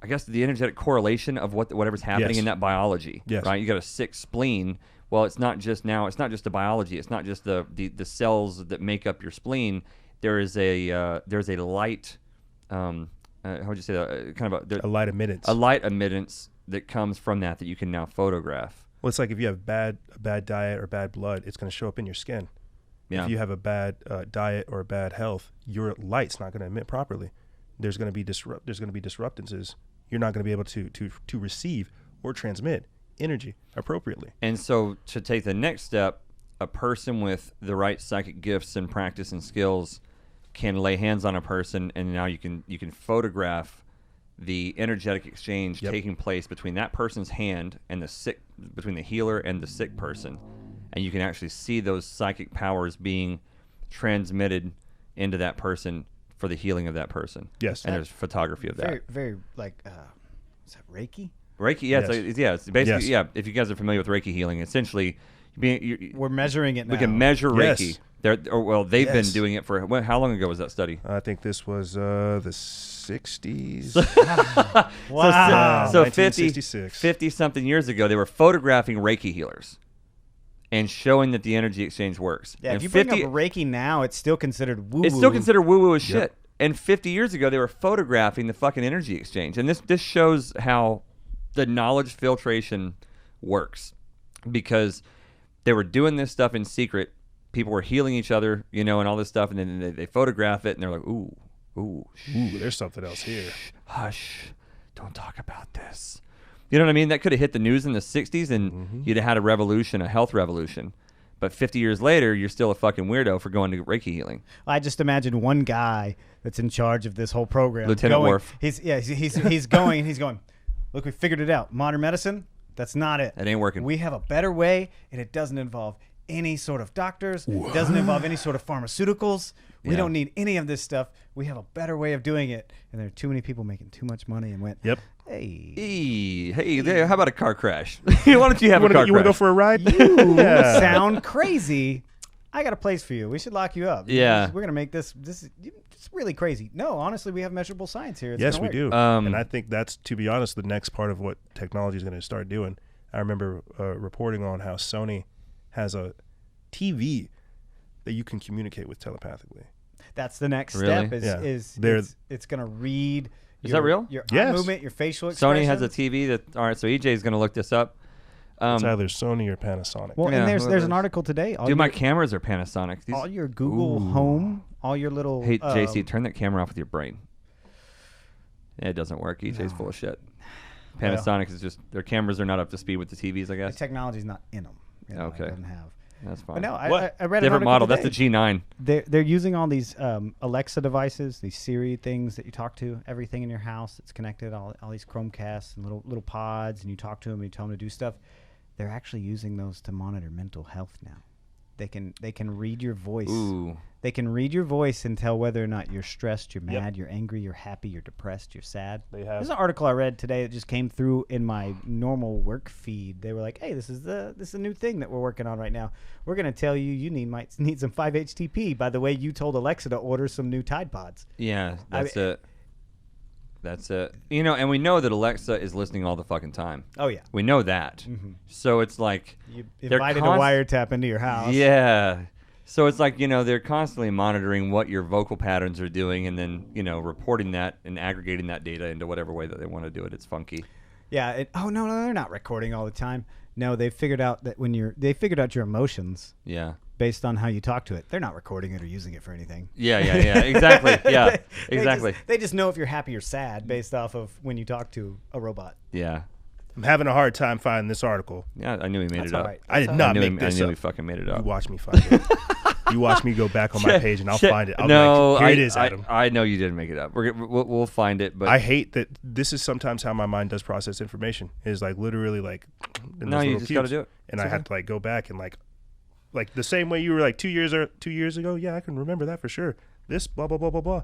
guess the energetic correlation of whatever's happening Yes. in that biology. Yes. Right? You got a sick spleen. well, it's not just the biology. It's not just the cells that make up your spleen. There's a light. How would you say that? Kind of a light emittance. A light emittance that comes from that you can now photograph. Well, it's like if you have a bad diet or bad blood, it's going to show up in your skin. Yeah. If you have a bad diet or a bad health, your light's not going to emit properly. There's going to be disruptances. You're not going to be able to receive or transmit energy appropriately. And so to take the next step, a person with the right psychic gifts and practice and skills can lay hands on a person, and now you can photograph the energetic exchange taking place between that person's hand and between the healer and the sick person. And you can actually see those psychic powers being transmitted into that person for the healing of that person. Yes. And there's photography of that. Very like, is that Reiki? Reiki, it's basically, if you guys are familiar with Reiki healing, essentially, we're measuring it now. We can measure Reiki. Yes. They've been doing it for, how long ago was that study? I think this was the 60s. Wow. So 1966. 50-something years ago, they were photographing Reiki healers and showing that the energy exchange works. Yeah, and if you bring up Reiki now, it's still considered woo-woo. It's still considered woo-woo as shit. And 50 years ago, they were photographing the fucking energy exchange. And this shows how the knowledge filtration works, because they were doing this stuff in secret. People were healing each other, and all this stuff, and then they photograph it, and they're like, ooh, there's something else here. Hush, don't talk about this. You know what I mean? That could have hit the news in the 60s, and you'd have had a revolution, a health revolution. But 50 years later, you're still a fucking weirdo for going to Reiki healing. I just imagine one guy that's in charge of this whole program. Lieutenant Worf. He's going, look, we figured it out. Modern medicine, that's not it. It ain't working. We have a better way, and it doesn't involve any sort of doctors. It doesn't involve any sort of pharmaceuticals. We don't need any of this stuff. We have a better way of doing it. And there are too many people making too much money and went, hey, how about a car crash? Why don't you have a car crash? You want to go for a ride? You sound crazy. I got a place for you. We should lock you up. Yeah. We're going to make this it's really crazy. No, honestly, we have measurable science here. It's yes, we work. do. And I think that's, to be honest, the next part of what technology is going to start doing. I remember reporting on how Sony has a TV that you can communicate with telepathically. That's the next step. It's going to read. Is that real? Your eye movement, your facial Sony expression. has a TV that. All right, so EJ is going to look this up. It's either Sony or Panasonic. Well, and there's an article today. My cameras are Panasonic. All your Google Home, all your little. Hey, JC, turn that camera off with your brain. It doesn't work. EJ's full of shit. Panasonic is just, their cameras are not up to speed with the TVs, I guess. The technology's not in them. Okay. It doesn't have. That's fine. But no, I read different model. Today. That's the G9. They're using all these Alexa devices, these Siri things that you talk to, everything in your house that's connected, all these Chromecasts and little pods, and you talk to them and you tell them to do stuff. They're actually using those to monitor mental health now. They can read your voice. Ooh. They can read your voice and tell whether or not you're stressed, you're mad, you're angry, you're happy, you're depressed, you're sad. There's an article I read today that just came through in my normal work feed. They were like, "Hey, this is a new thing that we're working on right now. We're going to tell you might need some 5-HTP by the way you told Alexa to order some new Tide Pods." Yeah, that's it. That's it. And we know that Alexa is listening all the fucking time. Oh, yeah. We know that. Mm-hmm. So it's like... You invited a wiretap into your house. Yeah. So it's like, they're constantly monitoring what your vocal patterns are doing and then, reporting that and aggregating that data into whatever way that they want to do it. It's funky. Yeah. No, they're not recording all the time. No, they figured out that they figured out your emotions. Yeah. Based on how you talk to it. They're not recording it or using it for anything. Yeah, exactly. Yeah, exactly. They just know if you're happy or sad based off of when you talk to a robot. Yeah. I'm having a hard time finding this article. Yeah, I knew he made it up. Right. I did not make this up. I knew he fucking made it up. You watch me find it. You watch me go back on my page and I'll find it. I'll be like, here it is, Adam. I know you didn't make it up. We'll find it. But I hate that this is sometimes how my mind does process information. Is like literally like. No, you just got to do it. And I have to go back and like the same way you were 2 years ago. Yeah, I can remember that for sure. This blah blah blah blah blah.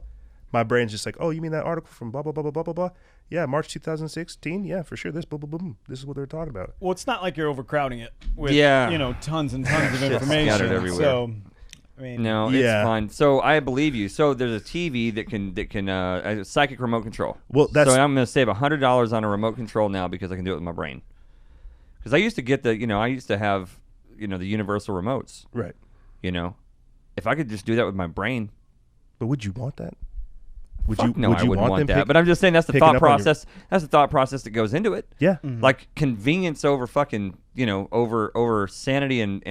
My brain's just like, oh, you mean that article from blah blah blah blah blah blah blah? Yeah, March 2016. Yeah, for sure. This blah blah blah. Blah. This is what they're talking about. Well, it's not like you're overcrowding it with tons and tons of information. Scattered everywhere. So, I mean, no, it's fine. So I believe you. So there's a TV that can a psychic remote control. Well, so I'm going to save $100 on a remote control now because I can do it with my brain. Because I used to get I used to have the universal remotes. Right. If I could just do that with my brain. But would you want that? No, I wouldn't want that. them but I'm just saying that's the picking thought up on your- process. That's the thought process that goes into it. Yeah. Like convenience over fucking, over sanity and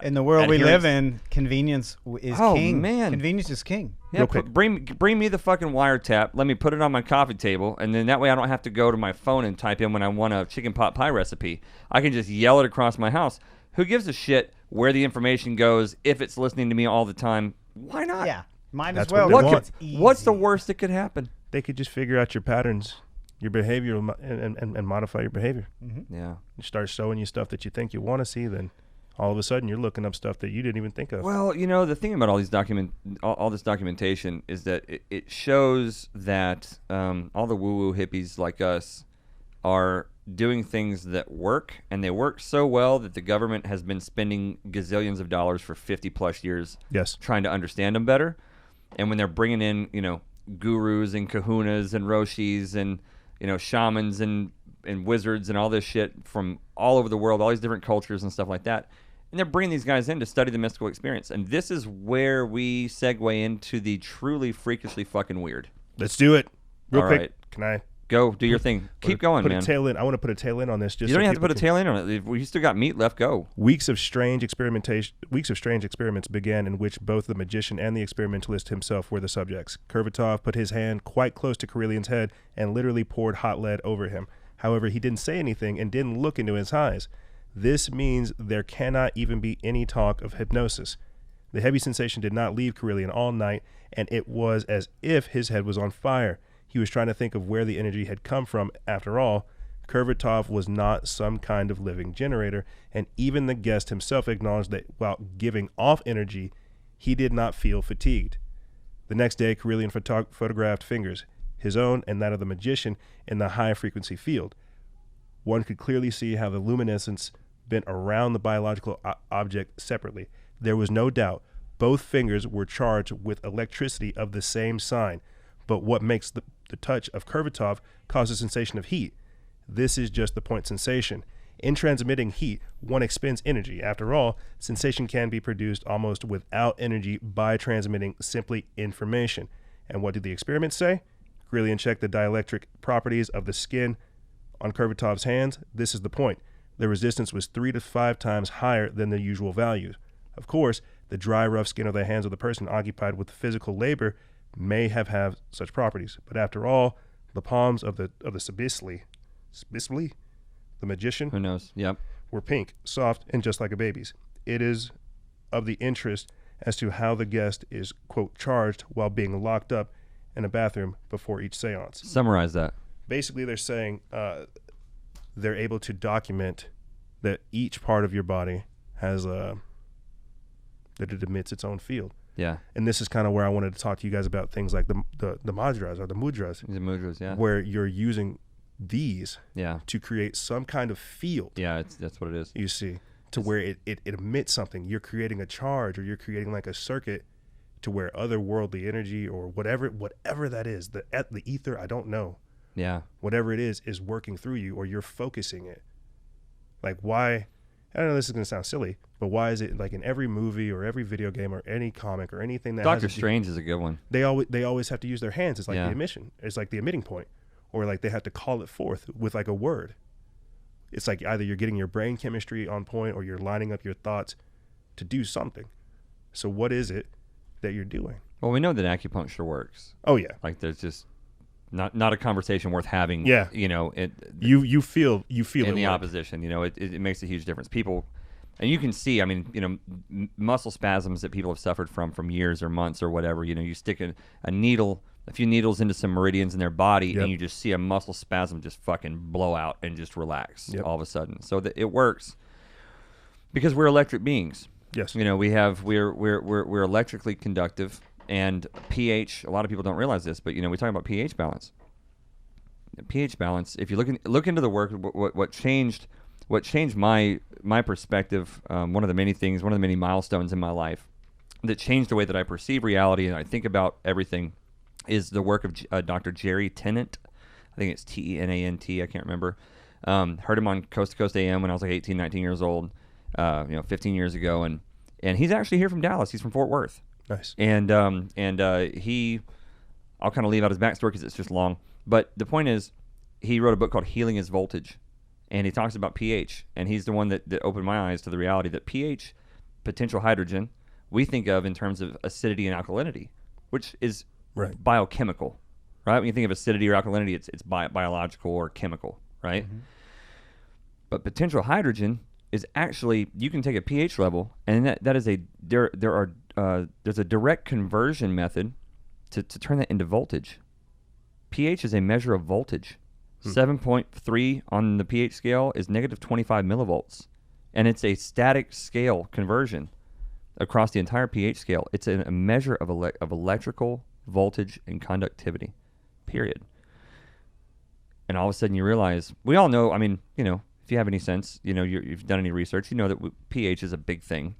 In the world we live adherence. in, convenience is Oh, king. man. Convenience is king. Yeah, Real quick. bring me the fucking wiretap. Let me put it on my coffee table, and then that way I don't have to go to my phone and type in when I want a chicken pot pie recipe. I can just yell it across my house. Who gives a shit where the information goes if it's listening to me all the time? Why not? Yeah, might That's as well. what they Look, want. What's the worst that could happen? They could just figure out your patterns, your behavior, and modify your behavior. Yeah. You start showing you stuff that you think you want to see, then all of a sudden you're looking up stuff that you didn't even think of. Well, the thing about all these all this documentation is that it shows that all the woo-woo hippies like us are doing things that work, and they work so well that the government has been spending gazillions of dollars for 50 plus years Yes. trying to understand them better. And when they're bringing in, gurus and kahunas and roshis and, shamans and wizards and all this shit from all over the world, all these different cultures and stuff like that, and they're bringing these guys in to study the mystical experience. And this is where we segue into the truly freakishly fucking weird. Let's do it. Real All quick. right. Can I Go, do your thing. Keep going, put man. a tail in? I want to put a tail in on this. Just You don't so have to people put a can- tail end on it. We still got meat left. Go. Weeks of strange experiments began in which both the magician and the experimentalist himself were the subjects. Kurvatov put his hand quite close to Kirlian's head and literally poured hot lead over him. However, he didn't say anything and didn't look into his eyes. This means there cannot even be any talk of hypnosis. The heavy sensation did not leave Kirlian all night, and it was as if his head was on fire. He was trying to think of where the energy had come from. After all, Kurvatov was not some kind of living generator, and even the guest himself acknowledged that while giving off energy, he did not feel fatigued. The next day, Kirlian photographed fingers, his own and that of the magician, in the high-frequency field. One could clearly see how the luminescence bent around the biological object separately. There was no doubt both fingers were charged with electricity of the same sign, but what makes the touch of Kurvatov cause a sensation of heat? This is just the point sensation. In transmitting heat, one expends energy. After all, sensation can be produced almost without energy by transmitting simply information. And what did the experiment say? Kirlian checked the dielectric properties of the skin on Kurvatov's hands. This is the point. The resistance was 3 to 5 times higher than the usual values. Of course, the dry, rough skin of the hands of the person occupied with physical labor may have had such properties. But after all, the palms of the Sibisli, the magician, Who knows? Yep. were pink, soft, and just like a baby's. It is of the interest as to how the guest is, quote, charged while being locked up in a bathroom before each seance. Summarize that. Basically, they're saying they're able to document that each part of your body has that it emits its own field. Yeah. And this is kind of where I wanted to talk to you guys about things like the madras or the mudras, The mudras, yeah. where you're using these Yeah. to create some kind of field. Yeah, that's what it is. You see, to where it emits something. You're creating a charge, or you're creating like a circuit to where otherworldly energy or whatever that is, the ether, I don't know. Yeah. Whatever it is working through you, or you're focusing it. Like, why? I don't know, this is going to sound silly, but why is it like in every movie or every video game or any comic or anything that Doctor has Strange is a good one. they always have to use their hands. It's like Yeah. the emission. It's like the emitting point, or like they have to call it forth with like a word. It's like either you're getting your brain chemistry on point, or you're lining up your thoughts to do something. So what is it that you're doing? Well, we know that acupuncture works. Oh yeah, Like, there's just not a conversation worth having. Yeah. you feel in it the work. opposition. It makes a huge difference. People, and you can see. I mean, muscle spasms that people have suffered from years or months or whatever. You stick a few needles into some meridians in their body, Yep. and you just see a muscle spasm just fucking blow out and just relax Yep. all of a sudden. So that it works because we're electric beings. Yes. We're electrically conductive, and pH. A lot of people don't realize this, but we talk about pH balance. pH balance. If you look into the work, what changed my perspective. One of the many milestones in my life that changed the way that I perceive reality and I think about everything is the work of Dr. Jerry Tennant. I think it's Tenant. I can't remember. Heard him on Coast to Coast AM when I was like 18, 19 years old. 15 years ago, and he's actually here from Dallas. He's from Fort Worth. Nice. And I'll kind of leave out his backstory because it's just long. But the point is, he wrote a book called Healing is Voltage, and he talks about pH. And he's the one that opened my eyes to the reality that pH, potential hydrogen, we think of in terms of acidity and alkalinity, which is biochemical, right? When you think of acidity or alkalinity, it's biological or chemical, right? Mm-hmm. But potential hydrogen is actually, you can take a pH level, and that is there's a direct conversion method to turn that into voltage. pH is a measure of voltage. 7.3 on the pH scale is negative 25 millivolts. And it's a static scale conversion across the entire pH scale. It's a measure of electrical voltage and conductivity, period. And all of a sudden you realize, we all know, if you have any sense, you've done any research, you know that pH is a big thing.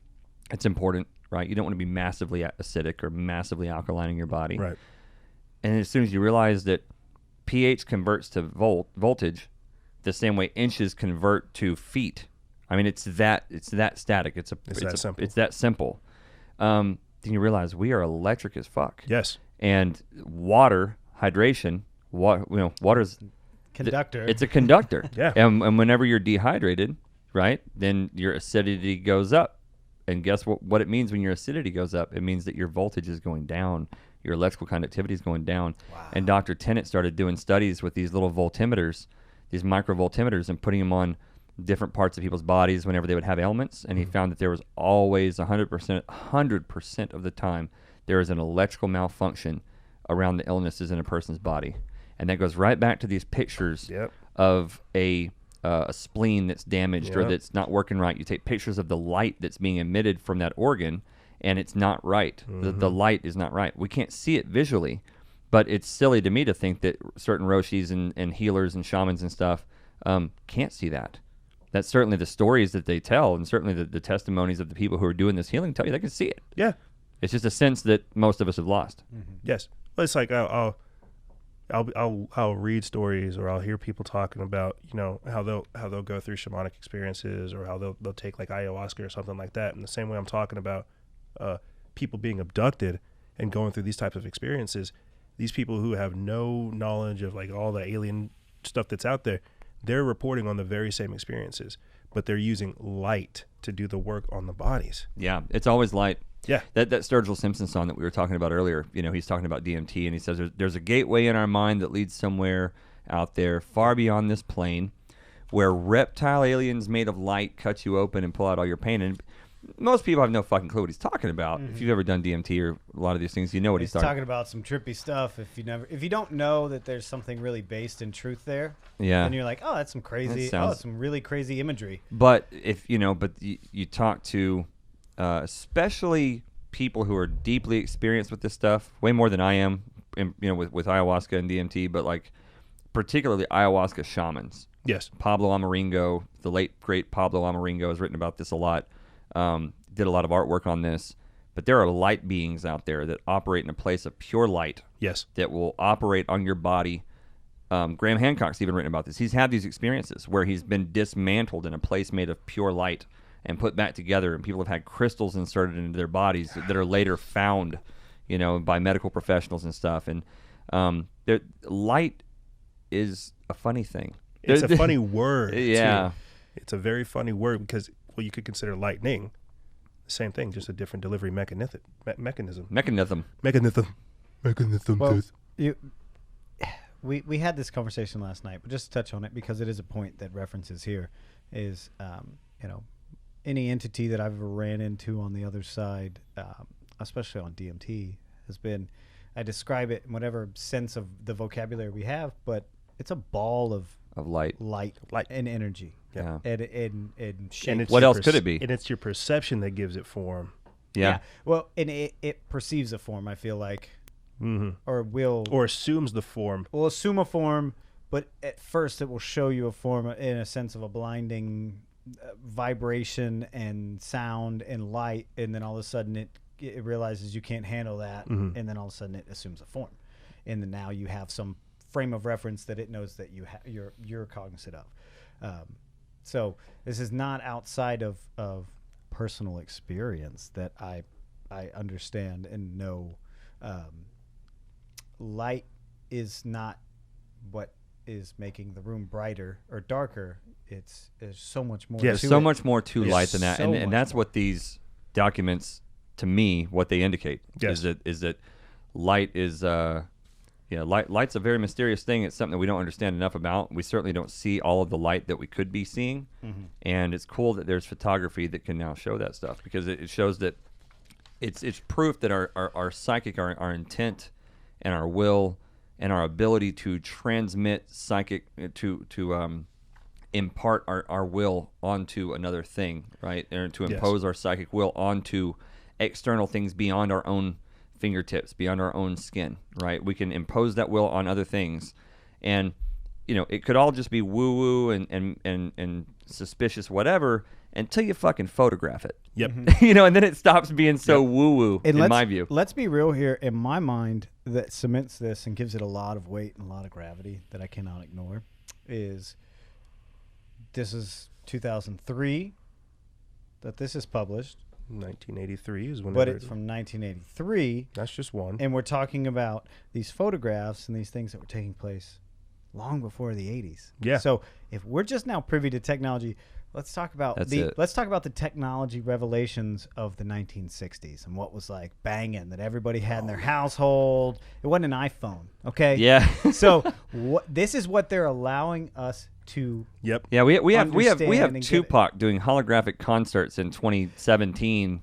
It's important, right? You don't want to be massively acidic or massively alkaline in your body. Right. And as soon as you realize that pH converts to voltage the same way inches convert to feet. It's that static. It's that simple. Then you realize we are electric as fuck. Yes. And water, hydration, water's conductor. It's a conductor. Yeah. And whenever you're dehydrated, right, then your acidity goes up. And guess what it means when your acidity goes up? It means that your voltage is going down. Your electrical conductivity is going down. Wow. And Dr. Tennant started doing studies with these little voltimeters, these microvoltimeters, and putting them on different parts of people's bodies whenever they would have ailments. And he found that there was always 100% of the time, there is an electrical malfunction around the illnesses in a person's body. And that goes right back to these pictures of a spleen that's damaged or that's not working right. You take pictures of the light that's being emitted from that organ, and it's not right. Mm-hmm. The light is not right. We can't see it visually, but it's silly to me to think that certain Roshis and healers and shamans and stuff can't see that. That's certainly the stories that they tell, and certainly the testimonies of the people who are doing this healing tell you they can see it. Yeah. It's just a sense that most of us have lost. Mm-hmm. Yes. Well, it's like I'll read stories, or I'll hear people talking about, how they'll go through shamanic experiences, or how they'll take like ayahuasca or something like that. In the same way I'm talking about people being abducted and going through these types of experiences, these people who have no knowledge of like all the alien stuff that's out there, they're reporting on the very same experiences, but they're using light to do the work on the bodies. Yeah, it's always light. Yeah. That Sturgill Simpson song that we were talking about earlier, he's talking about DMT, and he says there's a gateway in our mind that leads somewhere out there far beyond this plane where reptile aliens made of light cut you open and pull out all your pain. And most people have no fucking clue what he's talking about. Mm-hmm. If you've ever done DMT or a lot of these things, you know what he's talking about. Some trippy stuff. If you don't know that there's something really based in truth there, then you're like, oh, that's some crazy, some really crazy imagery. But if you talk to especially people who are deeply experienced with this stuff, way more than I am, with ayahuasca and DMT, but like particularly ayahuasca shamans. Yes. Pablo Amaringo, the late great Pablo Amaringo, has written about this a lot. Did a lot of artwork on this, but there are light beings out there that operate in a place of pure light. Yes. That will operate on your body. Graham Hancock's even written about this. He's had these experiences where he's been dismantled in a place made of pure light and put back together, and people have had crystals inserted into their bodies that are later found, by medical professionals and stuff. And light is a funny thing. It's a funny word. Yeah. Too. It's a very funny word because, you could consider lightning the same thing, just a different delivery mechanism. Well, we had this conversation last night, but just to touch on it because it is a point that references here is, any entity that I've ever ran into on the other side, especially on DMT, has been, I describe it in whatever sense of the vocabulary we have, but it's a ball of light and energy. Yeah. And shape. What else could it be? And it's your perception that gives it form. Yeah. Well, and it perceives a form, I feel like. Mm-hmm. Or assumes the form. Will assume a form, but at first it will show you a form in a sense of a blinding vibration and sound and light, and then all of a sudden it realizes you can't handle that, and then all of a sudden it assumes a form, and then now you have some frame of reference that it knows that you're cognizant of. So this is not outside of personal experience that I understand and know. Light is not what is making the room brighter or darker. There's so much more. There's to so it. much more to There's light than that, so and much that's more. what these documents, to me, what they indicate Yes. is that light is light's a very mysterious thing. It's something that we don't understand enough about. We certainly don't see all of the light that we could be seeing, and it's cool that there's photography that can now show that stuff, because it shows that it's proof that our psychic, our intent, and our will, and our ability to transmit psychic, to impart our will onto another thing, right? And to impose our psychic will onto external things beyond our own fingertips, beyond our own skin, right? We can impose that will on other things. And, it could all just be woo-woo and suspicious whatever until you fucking photograph it. Yep. And then it stops being so woo-woo, And in my view. Let's be real here. In my mind, that cements this and gives it a lot of weight and a lot of gravity that I cannot ignore is this is 2003 that this is published. 1983 is when. But it's from 1983. That's just one. And we're talking about these photographs and these things that were taking place long before the 80s. Yeah. So if we're just now privy to technology, let's talk about the technology revelations of the 1960s and what was like banging that everybody had in their household. It wasn't an iPhone, okay? Yeah. So this is what they're allowing us to. Yep. Yeah, we have understand and Tupac doing holographic concerts in 2017.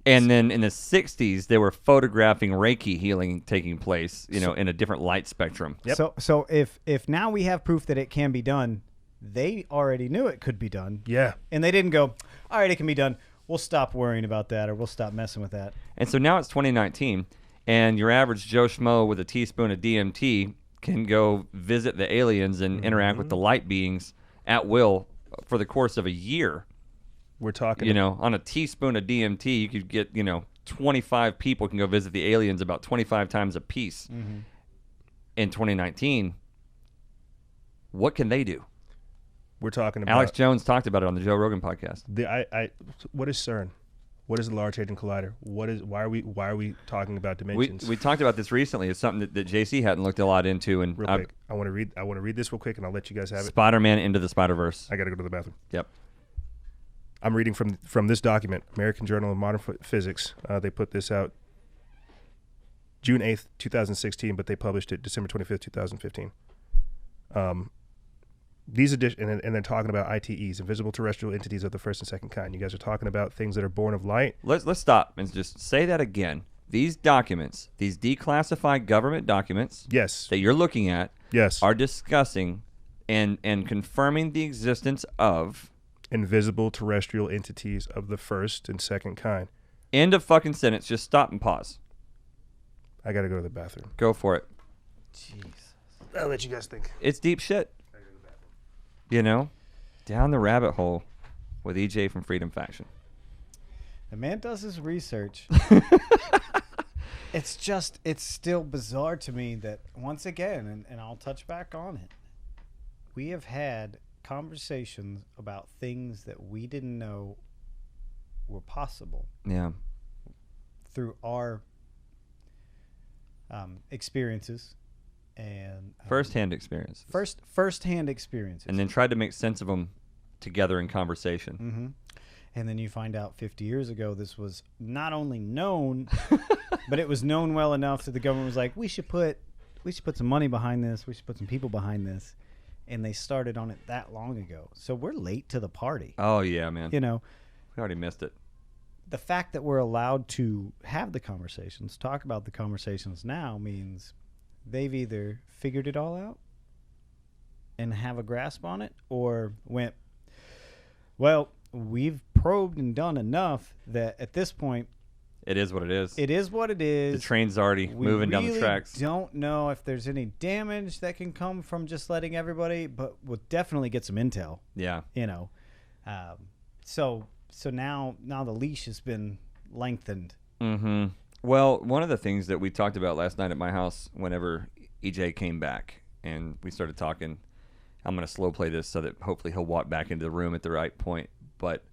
And then in the 60s, they were photographing Reiki healing taking place, in a different light spectrum. Yep. So if now we have proof that it can be done, they already knew it could be done. Yeah. And they didn't go, all right, it can be done. We'll stop worrying about that, or we'll stop messing with that. And so now it's 2019, and your average Joe Schmo with a teaspoon of DMT can go visit the aliens and interact with the light beings at will for the course of a year. We're talking. On a teaspoon of DMT, you could get, 25 people can go visit the aliens about 25 times a piece. In 2019, what can they do? We're talking about. Alex Jones talked about it on the Joe Rogan podcast. What is CERN? What is the Large Hadron Collider? Why are we talking about dimensions? We talked about this recently. It's something that JC hadn't looked a lot into. And real quick, I want to read this real quick, and I'll let you guys have it. Spider-Man Into the Spider-Verse. I got to go to the bathroom. Yep. I'm reading from this document, American Journal of Modern Physics. They put this out June 8th, 2016, but they published it December 25th, 2015. These and they're talking about ITEs, invisible terrestrial entities of the first and second kind. You guys are talking about things that are born of light. Let's stop and just say that again. These documents, these declassified government documents, Yes. that you're looking at, Yes. are discussing and confirming the existence of Invisible terrestrial entities of the first and second kind. end of fucking sentence. Just stop and pause. I got to go to the bathroom. Go for it. Jeez. I'll let you guys think. It's deep shit. Down the rabbit hole with EJ from Freedom Faction. The man does his research. It's still bizarre to me that once again, and I'll touch back on it, we have had conversations about things that we didn't know were possible Yeah. through our experiences and First-hand experience. first-hand experiences. And then tried to make sense of them together in conversation. Mm-hmm. And then you find out 50 years ago this was not only known, but it was known well enough that the government was like, we should put some money behind this. We should put some people behind this. And they started on it that long ago. So we're late to the party. Oh, yeah, man. You know, We already missed it. the fact that we're allowed to have the conversations, talk about the conversations now means they've either figured it all out and have a grasp on it or went, well, we've probed and done enough that at this point, It is what it is. it is what it is. The train's already We moving down the really tracks. Don't know if there's any damage that can come from just letting everybody, but we'll definitely get some intel. Yeah. So now the leash has been lengthened. Mm-hmm. Well, one of the things that we talked about last night at my house whenever EJ came back and we started talking, I'm going to slow play this so that hopefully he'll walk back into the room at the right point. But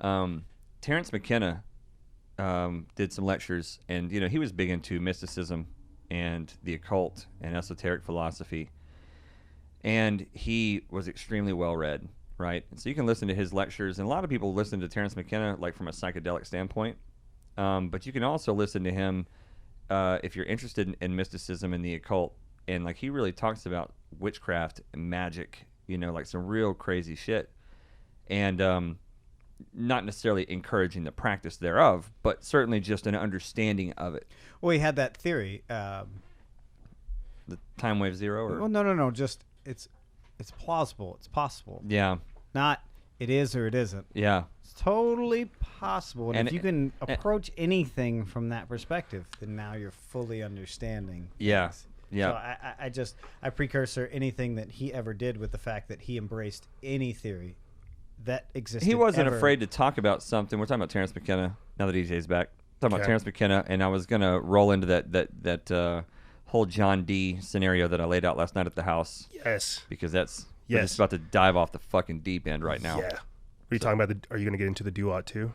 Terence McKenna did some lectures, and he was big into mysticism and the occult and esoteric philosophy, and he was extremely well read, right? And so you can listen to his lectures, and a lot of people listen to Terence McKenna like from a psychedelic standpoint, but you can also listen to him if you're interested in mysticism and the occult, and like he really talks about witchcraft and magic, like some real crazy shit, and not necessarily encouraging the practice thereof, but certainly just an understanding of it. Well, he had that theory. The time wave zero? Or? Well, no. Just it's plausible. It's possible. Yeah. Not it is or it isn't. Yeah. It's totally possible. And if you can approach anything from that perspective, then now you're fully understanding. Yeah. Things. Yeah. So I precursor anything that he ever did with the fact that he embraced any theory that existed. He wasn't ever. afraid to talk about something. We're talking about Terence McKenna now that EJ's back. Talking about Terence McKenna, and I was gonna roll into that whole John D scenario that I laid out last night at the house. Yes, because we're just about to dive off the fucking deep end right now. Yeah. Are you talking about are you gonna get into the duat too?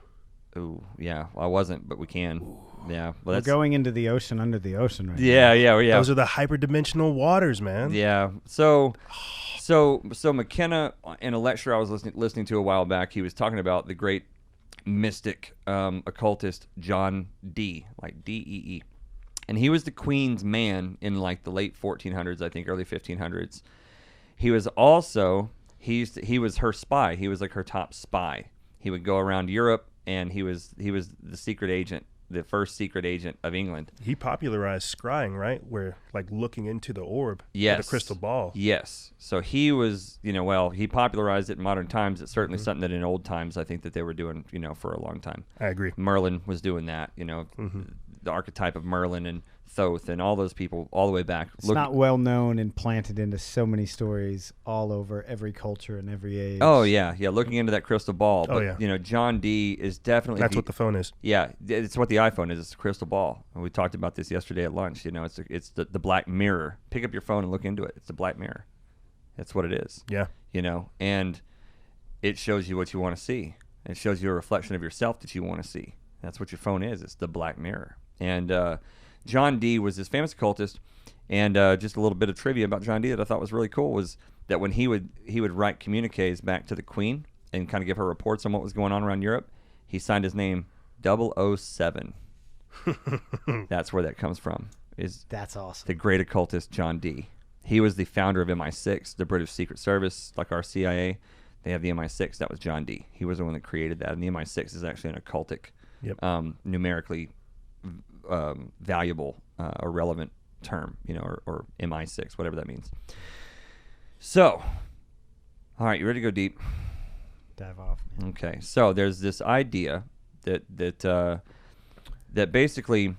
Ooh, yeah. Well, I wasn't, but we can. Ooh. Yeah. Well, we're going into the ocean under the ocean right now. Yeah. Those are the hyperdimensional waters, man. Yeah. So McKenna, in a lecture I was listening to a while back, he was talking about the great mystic occultist John Dee, like D-E-E. And he was the Queen's man in like the late 1400s, I think, early 1500s. He was also, he was her spy. He was like her top spy. He would go around Europe, and he was the secret agent, the first secret agent of England. He popularized scrying, right? Where like looking into the orb, yes, with a crystal ball. Yes. So he was, he popularized it in modern times. It's certainly something that in old times I think that they were doing, for a long time. I agree. Merlin was doing that, the archetype of Merlin and Thoth and all those people all the way back. It's not well known and planted into so many stories all over every culture and every age. Oh, yeah. Yeah, looking into that crystal ball. Oh, but, yeah. John Dee is definitely... That's what the phone is. Yeah, it's what the iPhone is. It's a crystal ball. And we talked about this yesterday at lunch. It's the black mirror. Pick up your phone and look into it. It's the black mirror. That's what it is. Yeah. And it shows you what you want to see. It shows you a reflection of yourself that you want to see. That's what your phone is. It's the black mirror. And John Dee was this famous occultist, and just a little bit of trivia about John Dee that I thought was really cool was that when he would write communiques back to the Queen and kind of give her reports on what was going on around Europe, he signed his name 007. That's where that comes from. That's awesome. The great occultist John Dee. He was the founder of MI6, the British Secret Service, like our CIA. They have the MI6. That was John Dee. He was the one that created that, and the MI6 is actually an occultic, numerically valuable or relevant term, or MI6, whatever that means. So, all right, you ready to go deep? Dive off. Man. Okay, so there's this idea that basically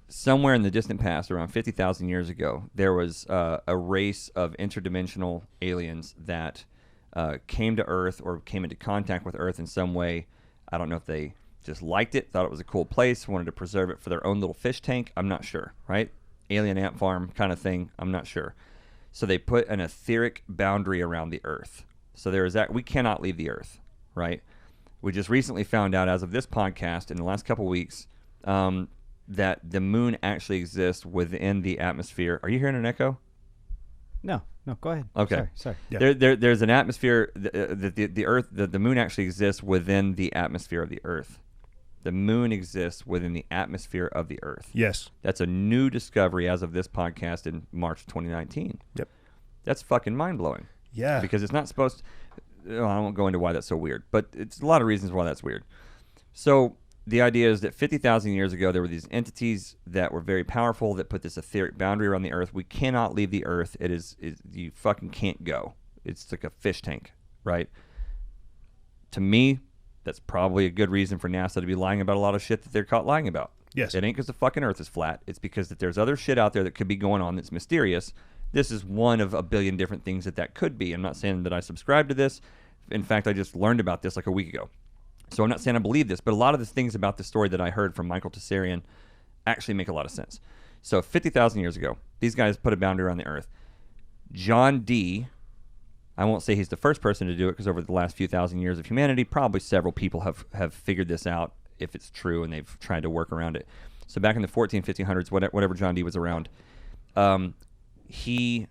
somewhere in the distant past, around 50,000 years ago, there was a race of interdimensional aliens that came to Earth or came into contact with Earth in some way. I don't know if they just liked it, thought it was a cool place, wanted to preserve it for their own little fish tank. I'm not sure, right? Alien ant farm kind of thing. I'm not sure. So they put an etheric boundary around the Earth. So there is that. We cannot leave the Earth, right? We just recently found out, as of this podcast, in the last couple weeks, that the moon actually exists within the atmosphere. Are you hearing an echo? No, go ahead. Okay. Sorry. Yeah. There's an atmosphere. The Earth, the moon actually exists within the atmosphere of the Earth. The moon exists within the atmosphere of the Earth. Yes. That's a new discovery as of this podcast in March 2019. Yep. That's fucking mind-blowing. Yeah. Because it's not supposed to... I won't go into why that's so weird, but it's a lot of reasons why that's weird. So the idea is that 50,000 years ago, there were these entities that were very powerful that put this etheric boundary around the Earth. We cannot leave the Earth. You fucking can't go. It's like a fish tank, right? To me, that's probably a good reason for NASA to be lying about a lot of shit that they're caught lying about. Yes. It ain't because the fucking Earth is flat. It's because that there's other shit out there that could be going on that's mysterious. This is one of a billion different things that could be. I'm not saying that I subscribe to this. In fact, I just learned about this like a week ago. So I'm not saying I believe this, but a lot of the things about the story that I heard from Michael Tessarian actually make a lot of sense. So 50,000 years ago, these guys put a boundary around the Earth. John Dee I won't say he's the first person to do it, because over the last few thousand years of humanity, probably several people have figured this out, if it's true, and they've tried to work around it. So back in the 1500s, whatever John Dee was around, he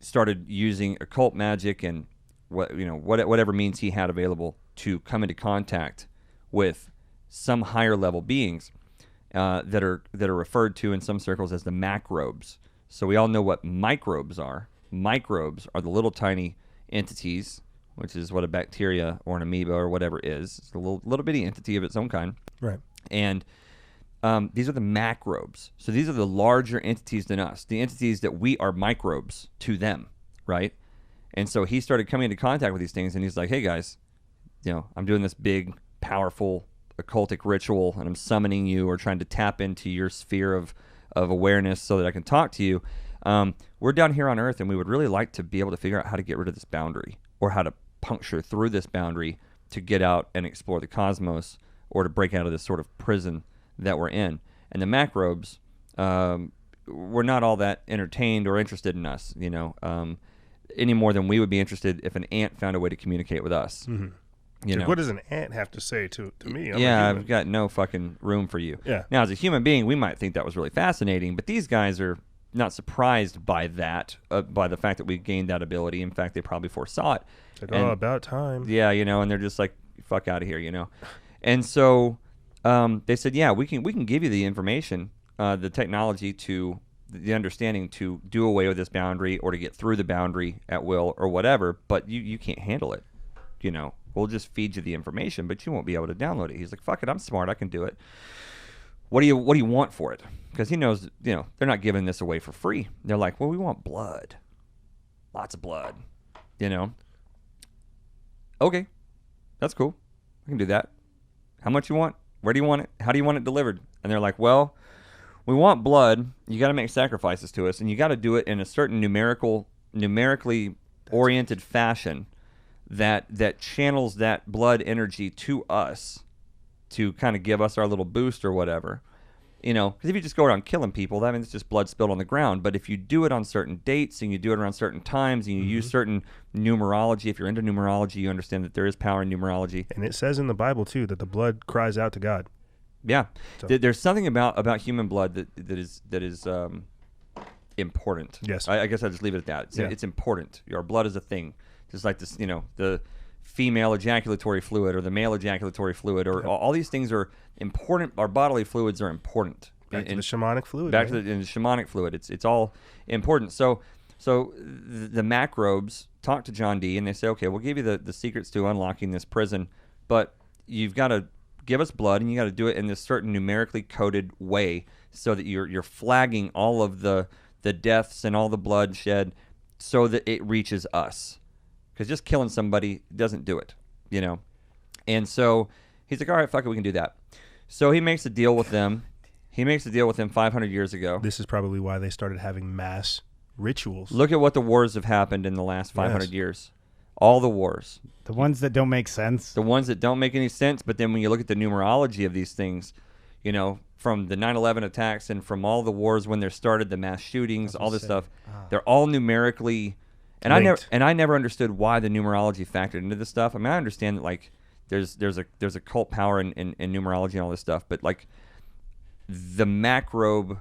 started using occult magic and whatever means he had available to come into contact with some higher level beings that are referred to in some circles as the macrobes. So we all know what microbes are. Microbes are the little tiny entities, which is what a bacteria or an amoeba or whatever is. It's a little bitty entity of its own kind. Right. And these are the macrobes. So these are the larger entities than us, the entities that we are microbes to them, right? And so he started coming into contact with these things, and he's like, hey, guys, I'm doing this big, powerful, occultic ritual, and I'm summoning you or trying to tap into your sphere of awareness so that I can talk to you. We're down here on Earth, and we would really like to be able to figure out how to get rid of this boundary, or how to puncture through this boundary to get out and explore the cosmos, or to break out of this sort of prison that we're in. And the macrobes were not all that entertained or interested in us, any more than we would be interested if an ant found a way to communicate with us. Mm-hmm. What does an ant have to say to me? I've got no fucking room for you. Yeah. Now, as a human being, we might think that was really fascinating, but these guys are not surprised by that, by the fact that we gained that ability. In fact, they probably foresaw it. It's like, about time. Yeah, and they're just like, fuck out of here, And so they said, yeah, we can give you the information, the technology, to the understanding to do away with this boundary or to get through the boundary at will or whatever, but you can't handle it. We'll just feed you the information, but you won't be able to download it. He's like, fuck it, I'm smart, I can do it. What do you want for it? Because he knows, they're not giving this away for free. They're like, well, we want blood. Lots of blood. Okay, that's cool. I can do that. How much you want? Where do you want it? How do you want it delivered? And they're like, well, we want blood. You got to make sacrifices to us, and you got to do it in a certain numerically oriented fashion that channels that blood energy to us to kind of give us our little boost or whatever. Because if you just go around killing people, that means it's just blood spilled on the ground. But if you do it on certain dates and you do it around certain times and you use certain numerology, if you're into numerology, you understand that there is power in numerology. And it says in the Bible, too, that the blood cries out to God. Yeah. So. There's something about human blood that is important. Yes. I guess I'll just leave it at that. It's important. Your blood is a thing. Just like this, the female ejaculatory fluid or the male ejaculatory fluid, or all these things are important. Our bodily fluids are important. Back to the shamanic fluid. Back to the shamanic fluid. It's all important. So the macrobes talk to John Dee, and they say, okay, we'll give you the secrets to unlocking this prison, but you've got to give us blood, and you got to do it in this certain numerically coded way so that you're flagging all of the deaths and all the bloodshed so that it reaches us. Because just killing somebody doesn't do it, And so he's like, all right, fuck it, we can do that. So he makes a deal with them. He makes a deal with them 500 years ago. This is probably why they started having mass rituals. Look at what the wars have happened in the last 500 years. All the wars. The ones that don't make sense. The ones that don't make any sense, but then when you look at the numerology of these things, from the 9/11 attacks and from all the wars when they started, the mass shootings, all this stuff, they're all numerically... And I never understood why the numerology factored into this stuff. I mean, I understand that like there's a cult power in numerology and all this stuff, but like the macrobe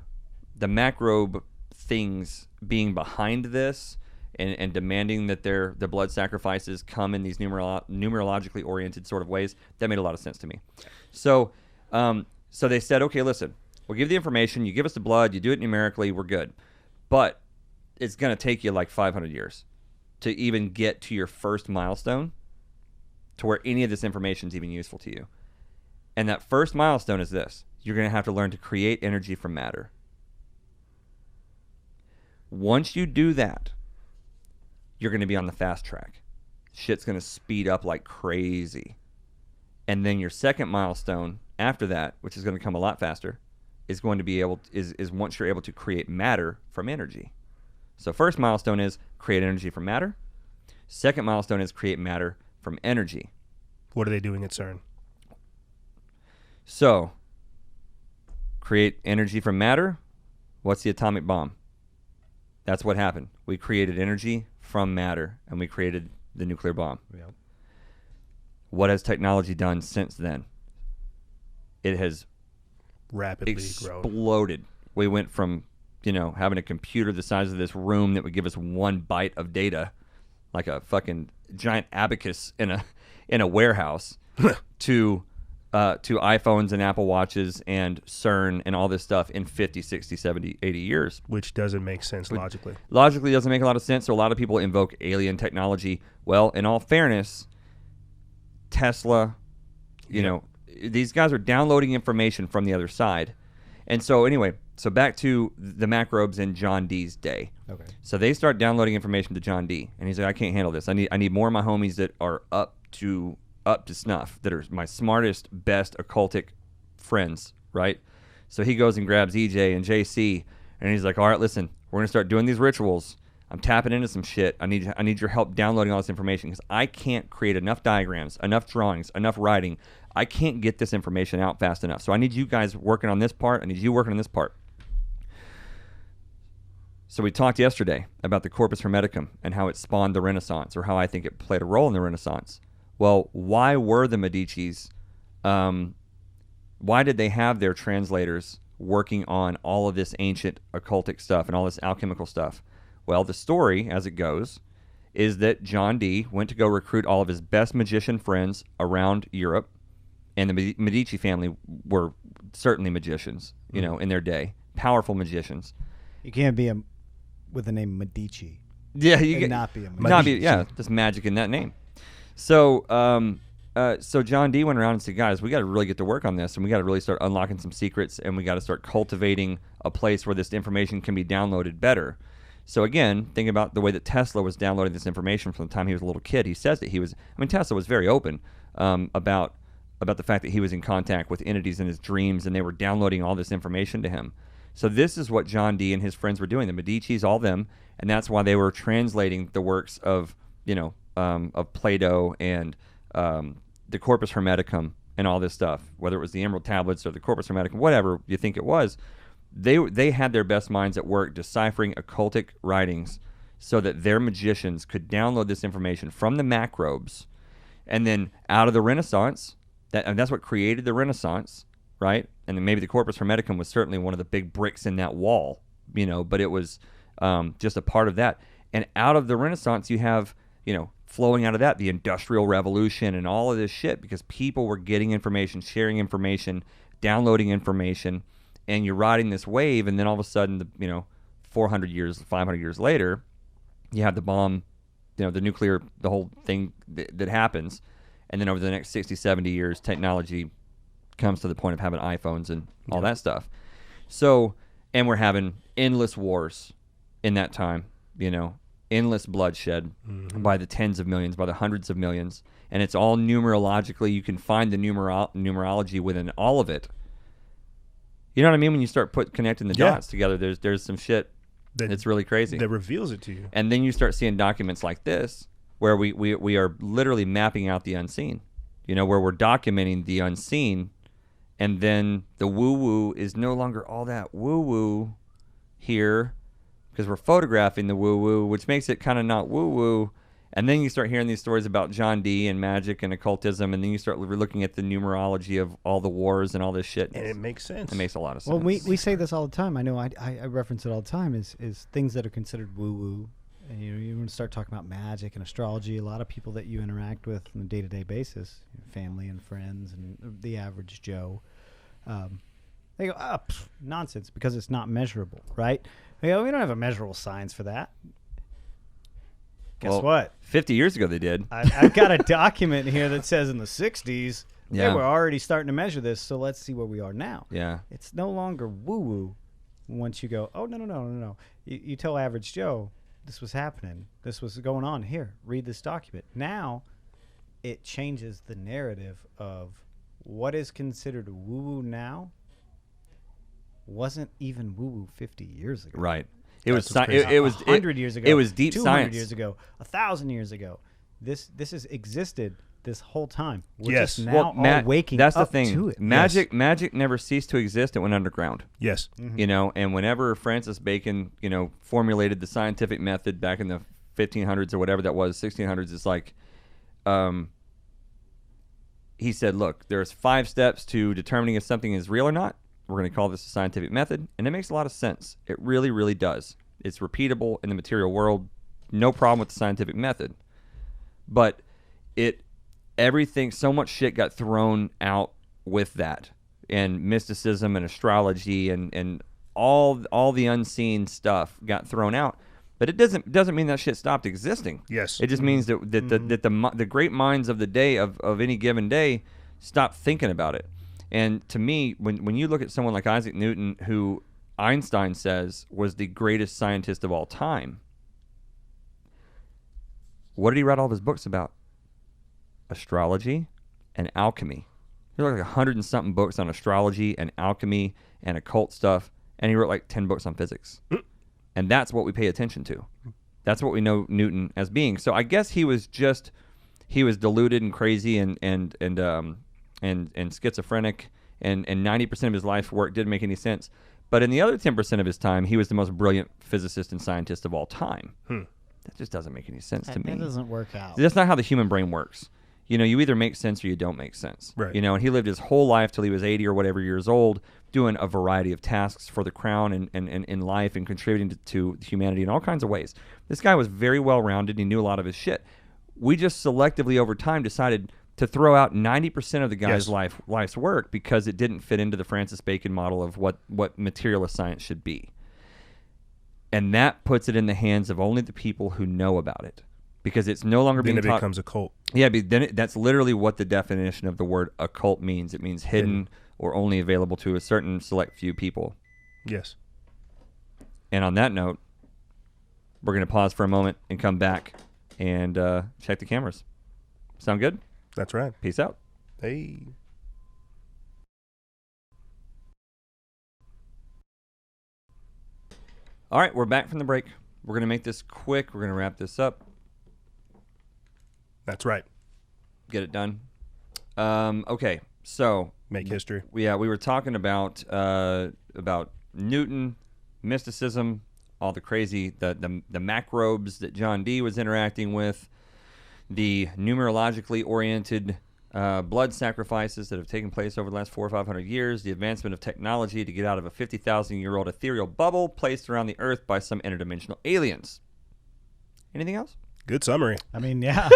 things being behind this and demanding that the blood sacrifices come in these numerologically oriented sort of ways, that made a lot of sense to me. So they said, okay, listen, we'll give you the information, you give us the blood, you do it numerically, we're good, but it's going to take you like 500 years to even get to your first milestone to where any of this information is even useful to you. And that first milestone is this. You're going to have to learn to create energy from matter. Once you do that, you're going to be on the fast track. Shit's going to speed up like crazy. And then your second milestone after that, which is going to come a lot faster, is going to be is once you're able to create matter from energy. So first milestone is create energy from matter. Second milestone is create matter from energy. What are they doing at CERN? So, create energy from matter. What's the atomic bomb? That's what happened. We created energy from matter, and we created the nuclear bomb. Yep. What has technology done since then? It has Rapidly grown. exploded. We went from, having a computer the size of this room that would give us 1 byte of data, like a fucking giant abacus in a warehouse, to iPhones and Apple Watches and CERN and all this stuff in 50, 60, 70, 80 years. Which doesn't make sense logically. Logically doesn't make a lot of sense, so a lot of people invoke alien technology. Well, in all fairness, Tesla, these guys are downloading information from the other side. And so anyway, back to the macrobes in John Dee's day. Okay. So they start downloading information to John Dee, and he's like, I can't handle this. I need more of my homies that are up to snuff, that are my smartest, best occultic friends, right? So he goes and grabs EJ and JC, and he's like, all right, listen, we're gonna start doing these rituals. I'm tapping into some shit. I need your help downloading all this information, because I can't create enough diagrams, enough drawings, enough writing. I can't get this information out fast enough. So I need you guys working on this part. I need you working on this part. So we talked yesterday about the Corpus Hermeticum and how it spawned the Renaissance, or how I think it played a role in the Renaissance. Well, why were the Medicis, why did they have their translators working on all of this ancient occultic stuff and all this alchemical stuff? Well, the story, as it goes, is that John Dee went to go recruit all of his best magician friends around Europe, and the Medici family were certainly magicians, in their day, powerful magicians. You can't be with the name Medici. Yeah, you can not be a magician. There's magic in that name. So, so John Dee went around and said, guys, we got to really get to work on this, and we got to really start unlocking some secrets, and we got to start cultivating a place where this information can be downloaded better. So again, think about the way that Tesla was downloading this information from the time he was a little kid. He says that Tesla was very open about the fact that he was in contact with entities in his dreams, and they were downloading all this information to him. So this is what John Dee and his friends were doing, the Medicis, all them, and that's why they were translating the works of Plato and the Corpus Hermeticum and all this stuff, whether it was the Emerald Tablets or the Corpus Hermeticum, whatever you think it was. They had their best minds at work deciphering occultic writings so that their magicians could download this information from the macrobes, and then out of the Renaissance, and that's what created the Renaissance, right? And then maybe the Corpus Hermeticum was certainly one of the big bricks in that wall, but it was just a part of that. And out of the Renaissance, you have, flowing out of that, the Industrial Revolution and all of this shit, because people were getting information, sharing information, downloading information, and you're riding this wave, and then all of a sudden, 400 years, 500 years later, you have the bomb, the nuclear, the whole thing that happens. And then over the next 60, 70 years, technology comes to the point of having iPhones and all that stuff. So, and we're having endless wars in that time, endless bloodshed by the tens of millions, by the hundreds of millions. And it's all numerologically. You can find the numerology within all of it. You know what I mean? When you start connecting the dots together, there's some shit that's really crazy. That reveals it to you. And then you start seeing documents like this, where we are literally mapping out the unseen, where we're documenting the unseen, and then the woo-woo is no longer all that woo-woo here, because we're photographing the woo-woo, which makes it kind of not woo-woo. And then you start hearing these stories about John Dee and magic and occultism, and then you start looking at the numerology of all the wars and all this shit. And it makes sense. It makes a lot of sense. Well, we say this all the time. I know I reference it all the time, is things that are considered woo-woo. And you want to start talking about magic and astrology. A lot of people that you interact with on a day-to-day basis, family and friends and the average Joe, they go, nonsense, because it's not measurable, right? They go, we don't have a measurable science for that. Guess what? 50 years ago they did. I've got a document here that says in the 60s, they were already starting to measure this, so let's see where we are now. Yeah. It's no longer woo-woo once you go, oh, no. You tell average Joe, this was happening. This was going on. Here, read this document. Now, it changes the narrative of what is considered woo-woo now wasn't even woo-woo 50 years ago. Right. It was 100 years ago. It was deep 200 science. years ago. 1,000 years ago. This has existed. this whole time. We're Yes. just now all waking that's up the thing. to it. Magic never ceased to exist. It went underground. Yes. Mm-hmm. You know, and whenever Francis Bacon, you know, formulated the scientific method back in the 1500s or whatever that was, 1600s, it's like, he said, look, there's 5 steps to determining if something is real or not. We're going to call this a scientific method, and it makes a lot of sense. It really, really does. It's repeatable in the material world. No problem with the scientific method. But everything, so much shit got thrown out with that, and mysticism and astrology and all the unseen stuff got thrown out. But it doesn't mean that shit stopped existing. Yes. It just means that the great minds of the day of any given day stopped thinking about it. And to me, when you look at someone like Isaac Newton, who Einstein says was the greatest scientist of all time, what did he write all of his books about? Astrology and alchemy. He wrote like 100 and something books on astrology and alchemy and occult stuff, and he wrote like 10 books on physics. And that's what we pay attention to. That's what we know Newton as being. So I guess he was deluded and crazy and schizophrenic, and 90% of his life's work didn't make any sense. But in the other 10% of his time, he was the most brilliant physicist and scientist of all time. That just doesn't make any sense to me. That doesn't work out. That's not how the human brain works. You know, you either make sense or you don't make sense. Right. You know, and he lived his whole life till he was 80 or whatever years old, doing a variety of tasks for the crown and in life, and contributing to humanity in all kinds of ways. This guy was very well-rounded. He knew a lot of his shit. We just selectively over time decided to throw out 90% of the guy's life's work because it didn't fit into the Francis Bacon model of what materialist science should be. And that puts it in the hands of only the people who know about it, because it's no longer being taught. Then it becomes a cult. Yeah, but then that's literally what the definition of the word occult means. It means hidden or only available to a certain select few people. Yes. And on that note, we're going to pause for a moment and come back and check the cameras. Sound good? That's right. Peace out. Hey. All right, we're back from the break. We're going to make this quick. We're going to wrap this up. That's right. Get it done. Okay, so Make history. we were talking about Newton, mysticism, all the crazy, the macrobes that John Dee was interacting with, the numerologically oriented blood sacrifices that have taken place over the last 400 or 500 years, the advancement of technology to get out of a 50,000-year-old ethereal bubble placed around the Earth by some interdimensional aliens. Anything else? Good summary. I mean, yeah.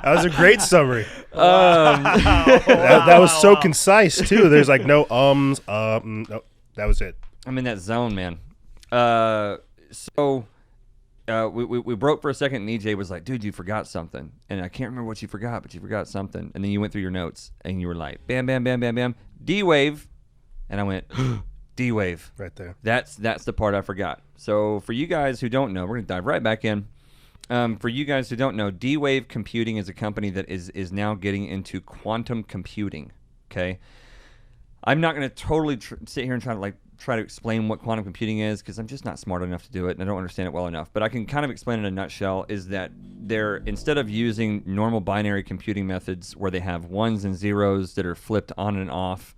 That was a great summary. That was so concise too. There's like no no, that was it. I'm in that zone, man. We broke for a second, and EJ was like, dude, you forgot something. And I can't remember what you forgot, but you forgot something. And then you went through your notes, and you were like, bam, bam, bam, bam, bam, D-Wave. And I went, D-Wave. Right there. That's the part I forgot. So for you guys who don't know, we're going to dive right back in. For you guys who don't know, D-Wave Computing is a company that is now getting into quantum computing, okay? I'm not going to totally sit here and try to explain what quantum computing is, because I'm just not smart enough to do it, and I don't understand it well enough. But I can kind of explain in a nutshell is that they're, instead of using normal binary computing methods where they have ones and zeros that are flipped on and off,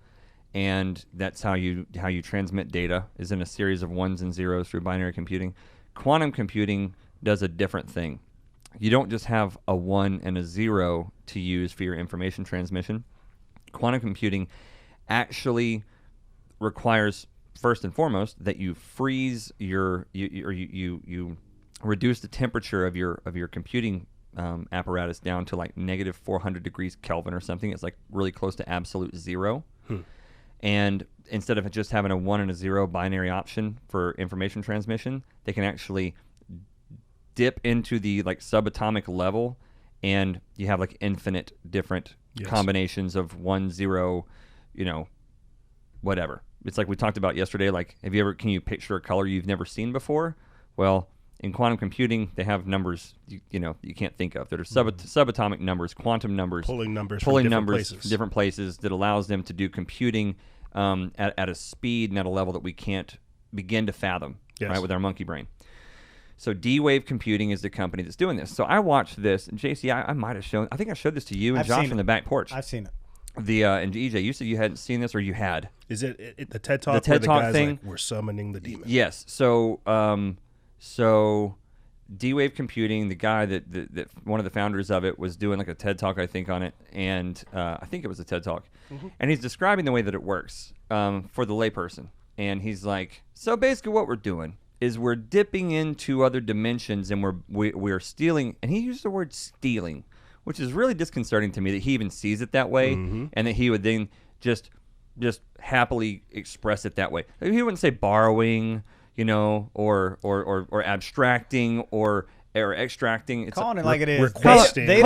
and that's how you transmit data, is in a series of ones and zeros through binary computing. Quantum computing does a different thing. You don't just have a 1 and a 0 to use for your information transmission. Quantum computing actually requires, first and foremost, that you freeze you reduce the temperature of your computing apparatus down to like negative 400 degrees Kelvin or something. It's like really close to absolute zero. And instead of just having a 1 and a 0 binary option for information transmission, they can actually dip into the like subatomic level, and you have like infinite different combinations of 1, 0, whatever. It's like we talked about yesterday, like can you picture a color you've never seen before? Well, in quantum computing, they have numbers you can't think of that are subatomic numbers, quantum numbers, pulling numbers from different places that allows them to do computing at a speed and at a level that we can't begin to fathom, right, with our monkey brain. So D-Wave Computing is the company that's doing this. So I watched this, and JC, I might have shown. I think I showed this to you and I've Josh seen on the back porch. I've seen it. And EJ, you said you hadn't seen this, or you had. Is it the TED Talk? The TED where the Talk guy's thing? Like, we're summoning the demon. Yes. So D-Wave Computing, the guy that one of the founders of it was doing like a TED Talk, I think, on it, and I think it was a TED Talk, and he's describing the way that it works for the layperson, and he's like, so basically what we're doing is we're dipping into other dimensions, and we're stealing, and he used the word stealing, which is really disconcerting to me that he even sees it that way, and that he would then just happily express it that way. He wouldn't say borrowing, or abstracting or extracting. It's Calling it like it is. Requesting. They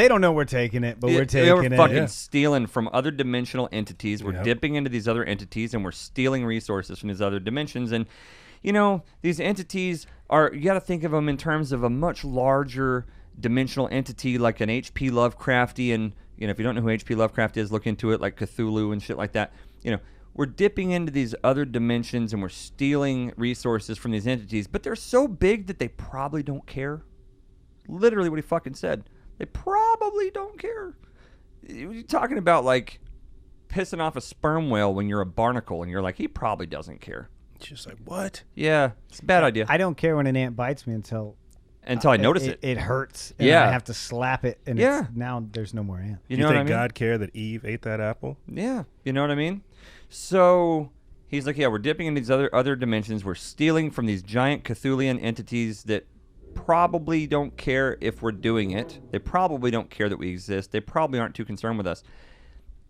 don't know we're taking it, but we're taking we're it. fucking stealing from other dimensional entities. We're Yep. dipping into these other entities, and we're stealing resources from these other dimensions. And these entities you got to think of them in terms of a much larger dimensional entity, like an H.P. Lovecraftian. If you don't know who H.P. Lovecraft is, look into it, like Cthulhu and shit like that. We're dipping into these other dimensions, and we're stealing resources from these entities, but they're so big that they probably don't care. Literally what he fucking said. They probably don't care. You're talking about like pissing off a sperm whale when you're a barnacle, and you're like, he probably doesn't care. It's just like, what? Yeah, it's a bad idea. I don't care when an ant bites me until I notice it. It hurts. And Yeah. I have to slap it, and now there's no more ant. You Do know you what I think mean? God cared that Eve ate that apple? Yeah, you know what I mean? So he's like, yeah, we're dipping into these other dimensions. We're stealing from these giant Cthulian entities that probably don't care if we're doing it. They probably don't care that we exist. They probably aren't too concerned with us.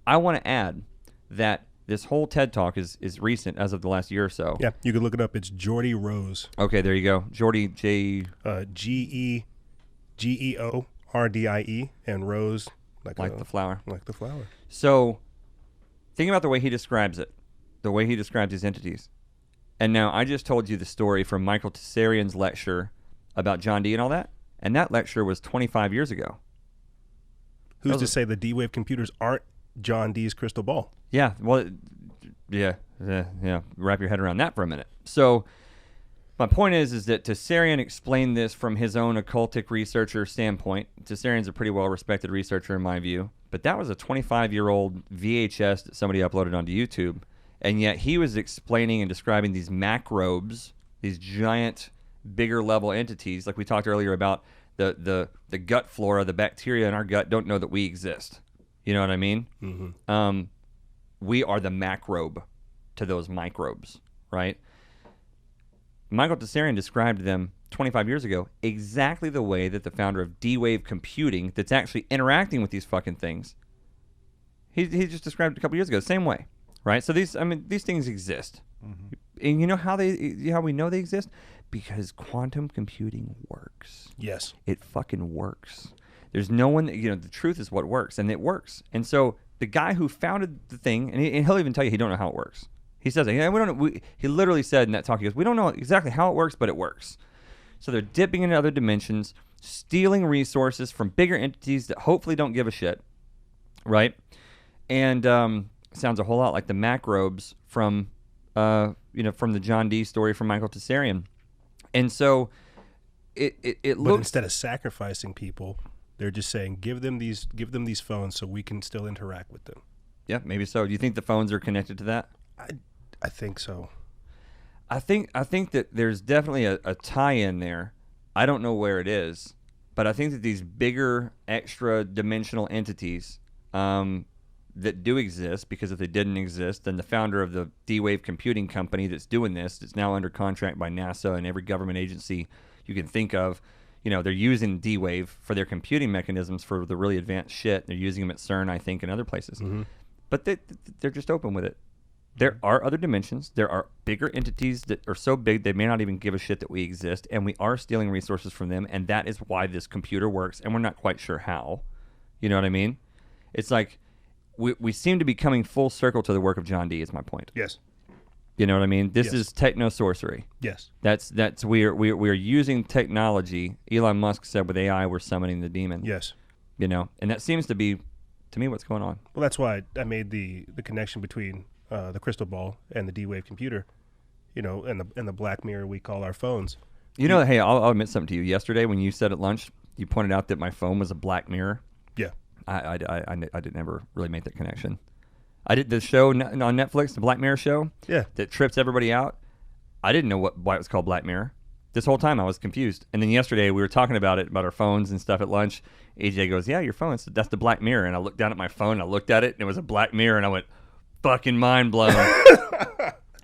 I want to add that this whole TED Talk is recent, as of the last year or so. Yeah, you can look it up. It's Geordie Rose. Okay, there you go. Geordie J. GeoRdie, and Rose Like the flower. Like the flower. So think about the way he describes it, the way he describes these entities. And now I just told you the story from Michael Tessarian's lecture about John Dee and all that, and that lecture was 25 years ago. Who's to say the D-Wave computers aren't John Dee's crystal ball? Yeah, well, yeah. Wrap your head around that for a minute. So my point is that Tessarian explained this from his own occultic researcher standpoint. Tessarian's a pretty well-respected researcher in my view, but that was a 25-year-old VHS that somebody uploaded onto YouTube, and yet he was explaining and describing these macrobes, these giant, bigger-level entities, like we talked earlier about the gut flora, the bacteria in our gut don't know that we exist. You know what I mean? Mm-hmm. We are the macrobe to those microbes, right? Michael Tessarian described them 25 years ago exactly the way that the founder of D-Wave Computing, that's actually interacting with these fucking things, he just described it a couple years ago, same way, right? So these things exist. Mm-hmm. And you know how we know they exist? Because quantum computing works. Yes. It fucking works. There's no one, the truth is what works, and it works. And so the guy who founded the thing, and he'll even tell you he don't know how it works. He says, yeah, we don't know. He literally said in that talk, he goes, we don't know exactly how it works, but it works. So they're dipping into other dimensions, stealing resources from bigger entities that hopefully don't give a shit, right? And sounds a whole lot like the macrobes from the John Dee story from Michael Tessarian. And so it But looks, instead of sacrificing people, they're just saying give them these phones so we can still interact with them. yeah, maybe so. Do you think the phones are connected to that? I think so. I think that there's definitely a tie-in there. I don't know where it is, but I think that these bigger, extra-dimensional entities that do exist, because if they didn't exist, then the founder of the D-Wave Computing company that's doing this, that's now under contract by NASA and every government agency you can think of, they're using D-Wave for their computing mechanisms for the really advanced shit. They're using them at CERN, I think, and other places. Mm-hmm. But they're just open with it. There are other dimensions. There are bigger entities that are so big they may not even give a shit that we exist, and we are stealing resources from them, and that is why this computer works, and we're not quite sure how. You know what I mean? It's like we seem to be coming full circle to the work of John Dee, is my point. Yes. You know what I mean? This Yes. is Techno-Sorcery. Yes. That's we're using technology. Elon Musk said with AI we're summoning the demon. Yes. And that seems to be, to me, what's going on. Well, that's why I made the connection between the crystal ball and the D-Wave computer, and the black mirror we call our phones. You know, hey, I'll admit something to you. Yesterday when you said at lunch, you pointed out that my phone was a black mirror. Yeah. I didn't ever really make that connection. I did the show on Netflix, the Black Mirror show. Yeah. That trips everybody out. I didn't know why it was called Black Mirror. This whole time I was confused. And then yesterday we were talking about it, about our phones and stuff at lunch. AJ goes, yeah, your phone, that's the Black Mirror. And I looked down at my phone, and I looked at it, and it was a black mirror, and I went, fucking mind blown.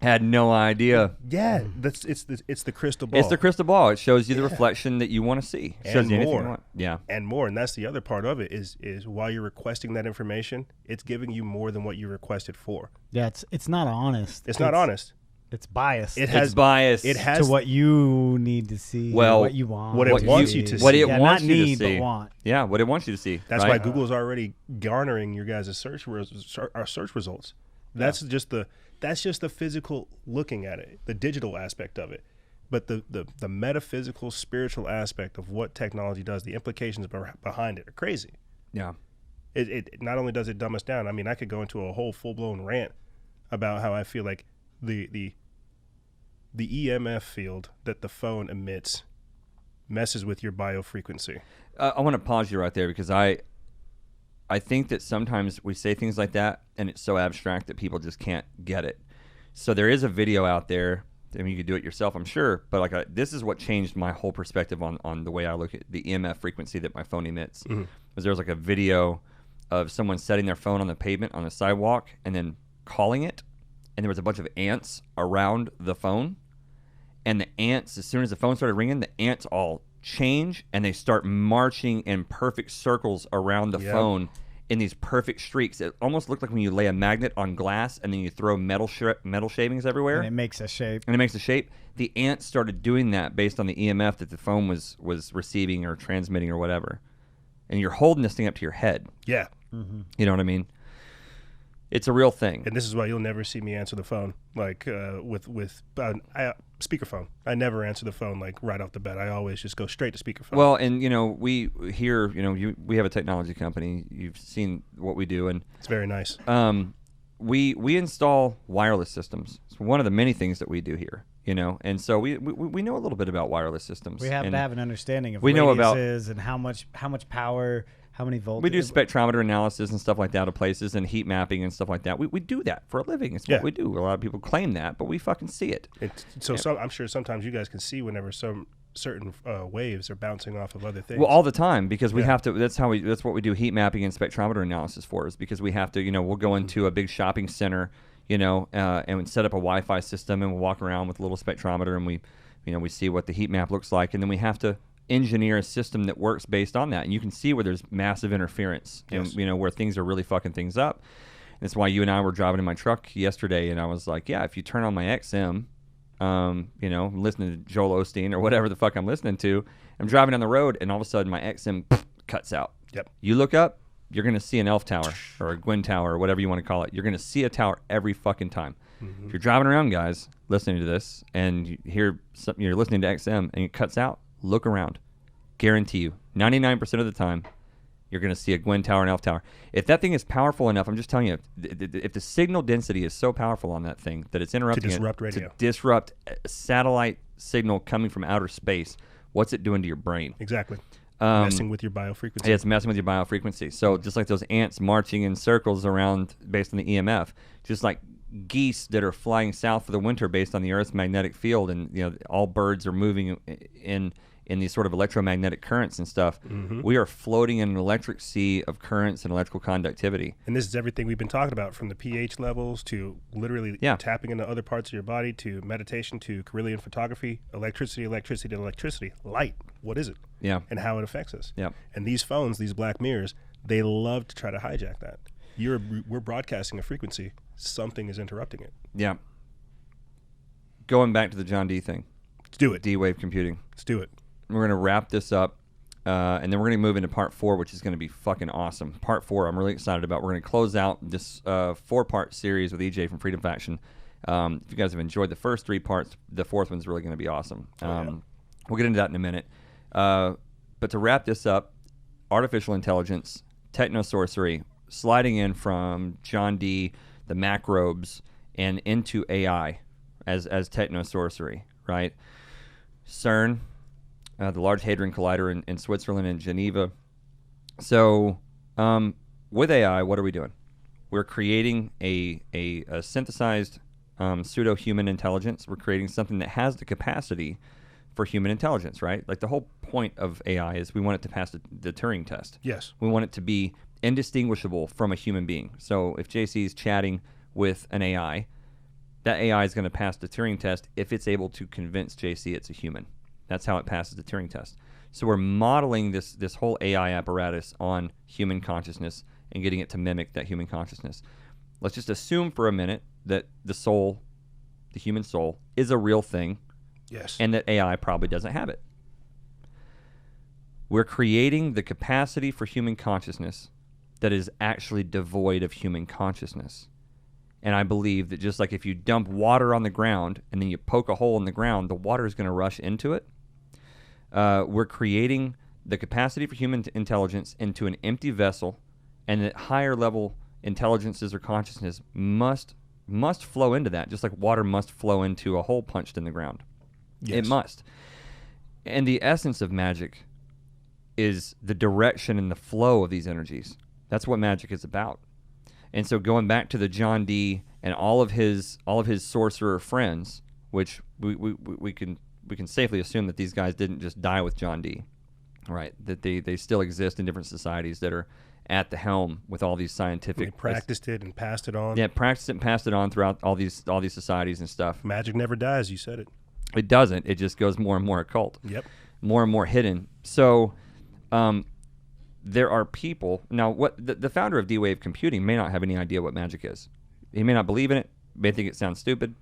Had no idea. Yeah, it's the crystal ball. It's the crystal ball. It shows you the reflection that you want to see. It shows you anything you want. Yeah. And more. And that's the other part of it is while you're requesting that information, it's giving you more than what you requested for. Yeah, it's not honest. It's not honest. It's biased. It's biased. It has to what you need to see. Well, what you want. What it wants you to see. What it yeah, wants not you need, to see. But want. Yeah, what it wants you to see. That's right? why Google's already garnering your guys' search results. That's just the physical looking at it, the digital aspect of it. But the metaphysical, spiritual aspect of what technology does, the implications behind it are crazy. Yeah. It not only does it dumb us down, I mean, I could go into a whole full-blown rant about how I feel like the EMF field that the phone emits messes with your biofrequency. I want to pause you right there because I think that sometimes we say things like that and it's so abstract that people just can't get it. So there is a video out there. I mean, you could do it yourself, I'm sure, but this is what changed my whole perspective on the way I look at the EMF frequency that my phone emits. Mm-hmm. Was there was like a video of someone setting their phone on the pavement on the sidewalk and then calling it, and there was a bunch of ants around the phone. And the ants, as soon as the phone started ringing, the ants all change and they start marching in perfect circles around the phone in these perfect streaks. It almost looked like when you lay a magnet on glass and then you throw metal shavings everywhere. And it makes a shape. The ants started doing that based on the EMF that the phone was receiving or transmitting or whatever. And you're holding this thing up to your head. Yeah. Mm-hmm. You know what I mean? It's a real thing. And this is why you'll never see me answer the phone with speakerphone. I never answer the phone like right off the bat. I always just go straight to speakerphone. Well, and we here, we have a technology company. You've seen what we do, and it's very nice. We install wireless systems. It's one of the many things that we do here. And so we know a little bit about wireless systems. We have to have an understanding of we know about and how much power. How many volts? We do spectrometer analysis and stuff like that of places and heat mapping and stuff like that. We do that for a living. It's what we do. A lot of people claim that, but we fucking see it. I'm sure sometimes you guys can see whenever some certain waves are bouncing off of other things. Well, all the time because we have to. That's what we do heat mapping and spectrometer analysis for, is because we have to. We'll go into a big shopping center, and set up a Wi-Fi system, and we'll walk around with a little spectrometer, and we see what the heat map looks like, and then we have to engineer a system that works based on that. And you can see where there's massive interference, and where things are really fucking things up. And that's why you and I were driving in my truck yesterday, and I was like, yeah, if you turn on my XM, listening to Joel Osteen or whatever the fuck I'm listening to, I'm driving down the road, and all of a sudden my XM cuts out. Yep. You look up, you're going to see an elf tower or a Gwyn tower or whatever you want to call it. You're going to see a tower every fucking time. Mm-hmm. If you're driving around, guys, listening to this, and you hear something, you're listening to XM and it cuts out, look around. Guarantee you, 99% of the time, you're going to see a Gwyn tower and elf tower. If that thing is powerful enough, I'm just telling you, if the signal density is so powerful on that thing that it's interrupting radio. To disrupt a satellite signal coming from outer space, what's it doing to your brain? Exactly. Messing with your biofrequency. Yeah, it's messing with your biofrequency. So just like those ants marching in circles around based on the EMF, just like geese that are flying south for the winter based on the Earth's magnetic field, and all birds are moving in these sort of electromagnetic currents and stuff. Mm-hmm. We are floating in an electric sea of currents and electrical conductivity. And this is everything we've been talking about, from the pH levels to literally tapping into other parts of your body, to meditation, to Kirlian photography, electricity, light. What is it? Yeah. And how it affects us. Yeah. And these phones, these black mirrors, they love to try to hijack that. We're broadcasting a frequency. Something is interrupting it. Yeah. Going back to the John D thing. Let's do it. D-Wave computing. Let's do it. We're going to wrap this up, and then we're going to move into part 4, which is going to be fucking awesome. Part 4, I'm really excited about. We're going to close out this 4-part series with EJ from Freedom Faction. If you guys have enjoyed the first 3 parts, the 4th one's really going to be awesome. We'll get into that in a minute. But to wrap this up, artificial intelligence, Techno-Sorcery, sliding in from John D, the macrobes, and into AI as Techno-Sorcery, right? CERN, the Large Hadron Collider in Switzerland and Geneva. So with AI, what are we doing? We're creating a synthesized pseudo-human intelligence. We're creating something that has the capacity for human intelligence, right? Like the whole point of AI is we want it to pass the Turing test. Yes. We want it to be indistinguishable from a human being. So if JC is chatting with an AI, that AI is going to pass the Turing test if it's able to convince JC it's a human. That's how it passes the Turing test. So we're modeling this whole AI apparatus on human consciousness and getting it to mimic that human consciousness. Let's just assume for a minute that the soul, the human soul, is a real thing. Yes. And that AI probably doesn't have it. We're creating the capacity for human consciousness that is actually devoid of human consciousness. And I believe that just like if you dump water on the ground and then you poke a hole in the ground, the water is going to rush into it. We're creating the capacity for human intelligence into an empty vessel, and that higher level intelligences or consciousness must flow into that, just like water must flow into a hole punched in the ground. Yes. It must. And the essence of magic is the direction and the flow of these energies. That's what magic is about. And so going back to the John Dee and all of his sorcerer friends, which we can safely assume that these guys didn't just die with John Dee, right? That they still exist in different societies that are at the helm with all these scientific. They practiced it and passed it on. Yeah, practiced it and passed it on throughout all these societies and stuff. Magic never dies. You said it. It doesn't. It just goes more and more occult. Yep. More and more hidden. So there are people now. What the founder of D-Wave Computing may not have any idea what magic is. He may not believe in it. May think it sounds stupid.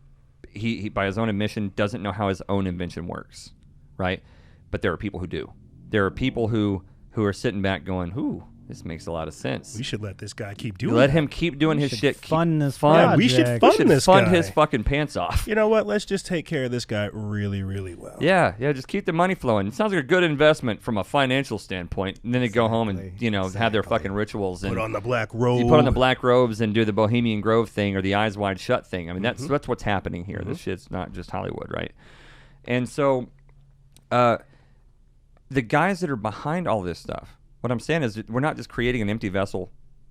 He by his own admission doesn't know how his own invention works, right? But there are people who do. There are people who are sitting back going, "Ooh, this makes a lot of sense. We should let this guy keep doing. Let him keep doing his shit. Fund this fun. project. We should fund this fund guy. his fucking pants off. You know what? Let's just take care of this guy really, really well. Yeah, just keep the money flowing. It sounds like a good investment from a financial standpoint. And then they go home and have their fucking rituals and Put on the black robe. you put on the black robes and do the Bohemian Grove thing or the Eyes Wide Shut thing. I mean, that's what's happening here. This shit's not just Hollywood, right? And so, the guys that are behind all this stuff. What I'm saying is we're not just creating an empty vessel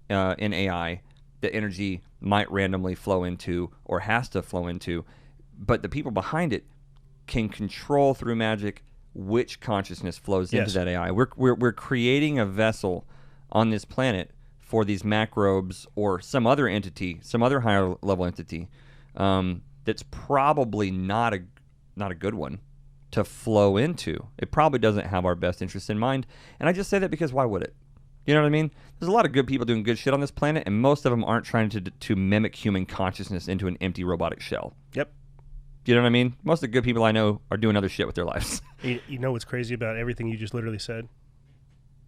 in AI that energy might randomly flow into or has to flow into, but the people behind it can control through magic which consciousness flows into that AI. We're creating a vessel on this planet for these macrobes or some other entity, some other higher level entity that's probably not a good one to flow into. It probably doesn't have our best interests in mind. And I just say that because why would it? You know what I mean? There's a lot of good people doing good shit on this planet, and most of them aren't trying to mimic human consciousness into an empty robotic shell. Yep. You know what I mean? Most of the good people I know are doing other shit with their lives. You know what's crazy about everything you just literally said?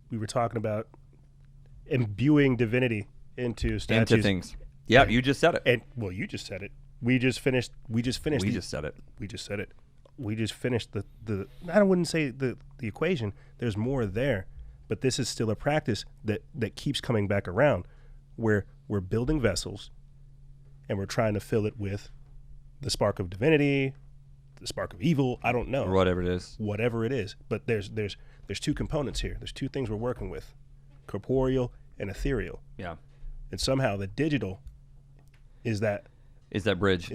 We were talking about imbuing divinity into statues. Into things. Yeah, you just said it. And well, you just said it. We just finished. We just said it. We just said it. We just finished the I wouldn't say the equation. There's more there, but this is still a practice that keeps coming back around, where we're building vessels, and we're trying to fill it with the spark of divinity, the spark of evil. I don't know. Or whatever it is. Whatever it is, but there's two components here. There's two things we're working with: corporeal and ethereal. Yeah. And somehow the digital is that bridge.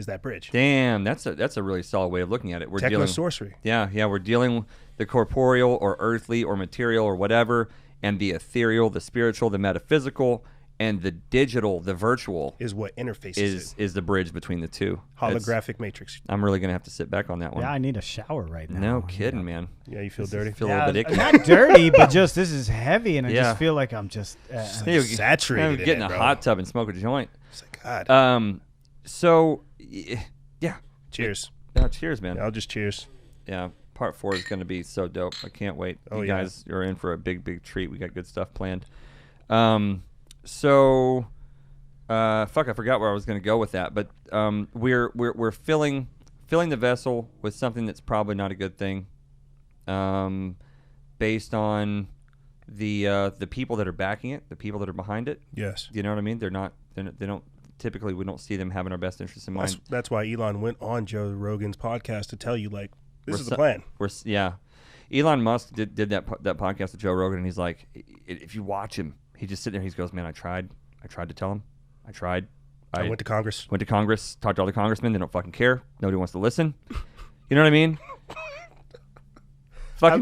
Damn, that's a really solid way of looking at it. We're Techno-Sorcery. We're dealing the corporeal or earthly or material or whatever, and the ethereal, the spiritual, the metaphysical, and the digital, the virtual is what interfaces is the bridge between the two. Holographic matrix. I'm really gonna have to sit back on that one. Yeah, I need a shower right now. No kidding, man. Yeah, you feel dirty? Feel a little bit icky. Not dirty, but just this is heavy, and I just feel like I'm just saturated. Get in a hot tub and smoke a joint. It's like, God. So, yeah. Cheers. Cheers, man. I'll just cheers. Yeah, part 4 is going to be so dope. I can't wait. You guys are in for a big, big treat. We got good stuff planned. I forgot where I was going to go with that. But we're filling the vessel with something that's probably not a good thing, based on the people that are backing it, the people that are behind it. Yes. You know what I mean? They don't. Typically, we don't see them having our best interests in mind. That's why Elon went on Joe Rogan's podcast to tell you, like, This is the plan. Yeah. Elon Musk did that podcast with Joe Rogan, and he's like, if you watch him, he just sit there. He goes, man, I tried to tell him. I went to Congress. Talked to all the congressmen. They don't fucking care. Nobody wants to listen. You know what I mean?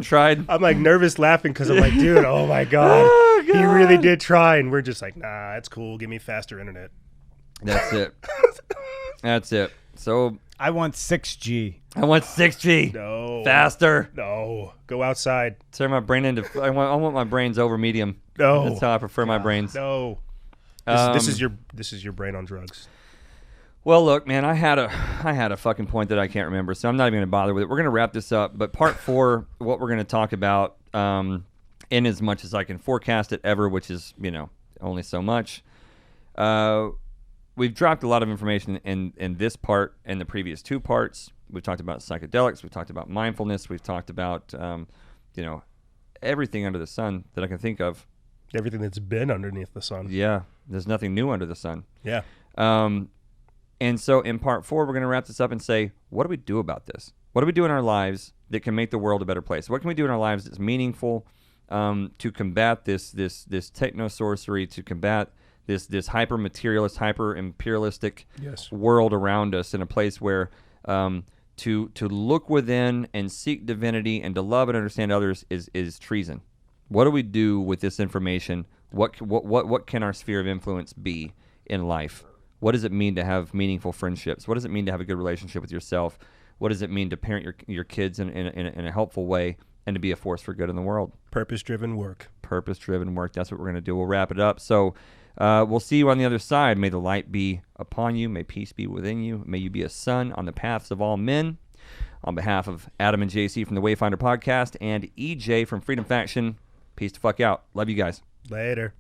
Tried. I'm like nervous laughing because I'm like, dude, oh my God. He really did try. And we're just like, nah, it's cool. Give me faster internet. That's it. That's it. So I want 6G. I want 6G. No. Faster. No. Go outside. Turn my brain into. I want my brains over medium. No. That's how I prefer my brains. No. This is your brain on drugs. Well, look, man, I had a fucking point that I can't remember, so I'm not even going to bother with it. We're going to wrap this up, but part 4, what we're going to talk about, in as much as I can forecast it ever, which is, only so much. We've dropped a lot of information in this part and the previous 2 parts. We've talked about psychedelics. We've talked about mindfulness. We've talked about, everything under the sun that I can think of. Everything that's been underneath the sun. Yeah, there's nothing new under the sun. Yeah. And so in part 4, we're going to wrap this up and say, what do we do about this? What do we do in our lives that can make the world a better place? What can we do in our lives that's meaningful to combat this techno-sorcery, to combat this hyper-materialist, hyper-imperialistic world around us, in a place where to look within and seek divinity and to love and understand others is treason. What do we do with this information? What can our sphere of influence be in life? What does it mean to have meaningful friendships? What does it mean to have a good relationship with yourself? What does it mean to parent your kids in a helpful way and to be a force for good in the world? Purpose-driven work. Purpose-driven work. That's what we're going to do. We'll wrap it up. So we'll see you on the other side. May the light be upon you. May peace be within you. May you be a sun on the paths of all men. On behalf of Adam and JC from the Wayfinder podcast and EJ from Freedom Faction, peace to fuck out. Love you guys. Later.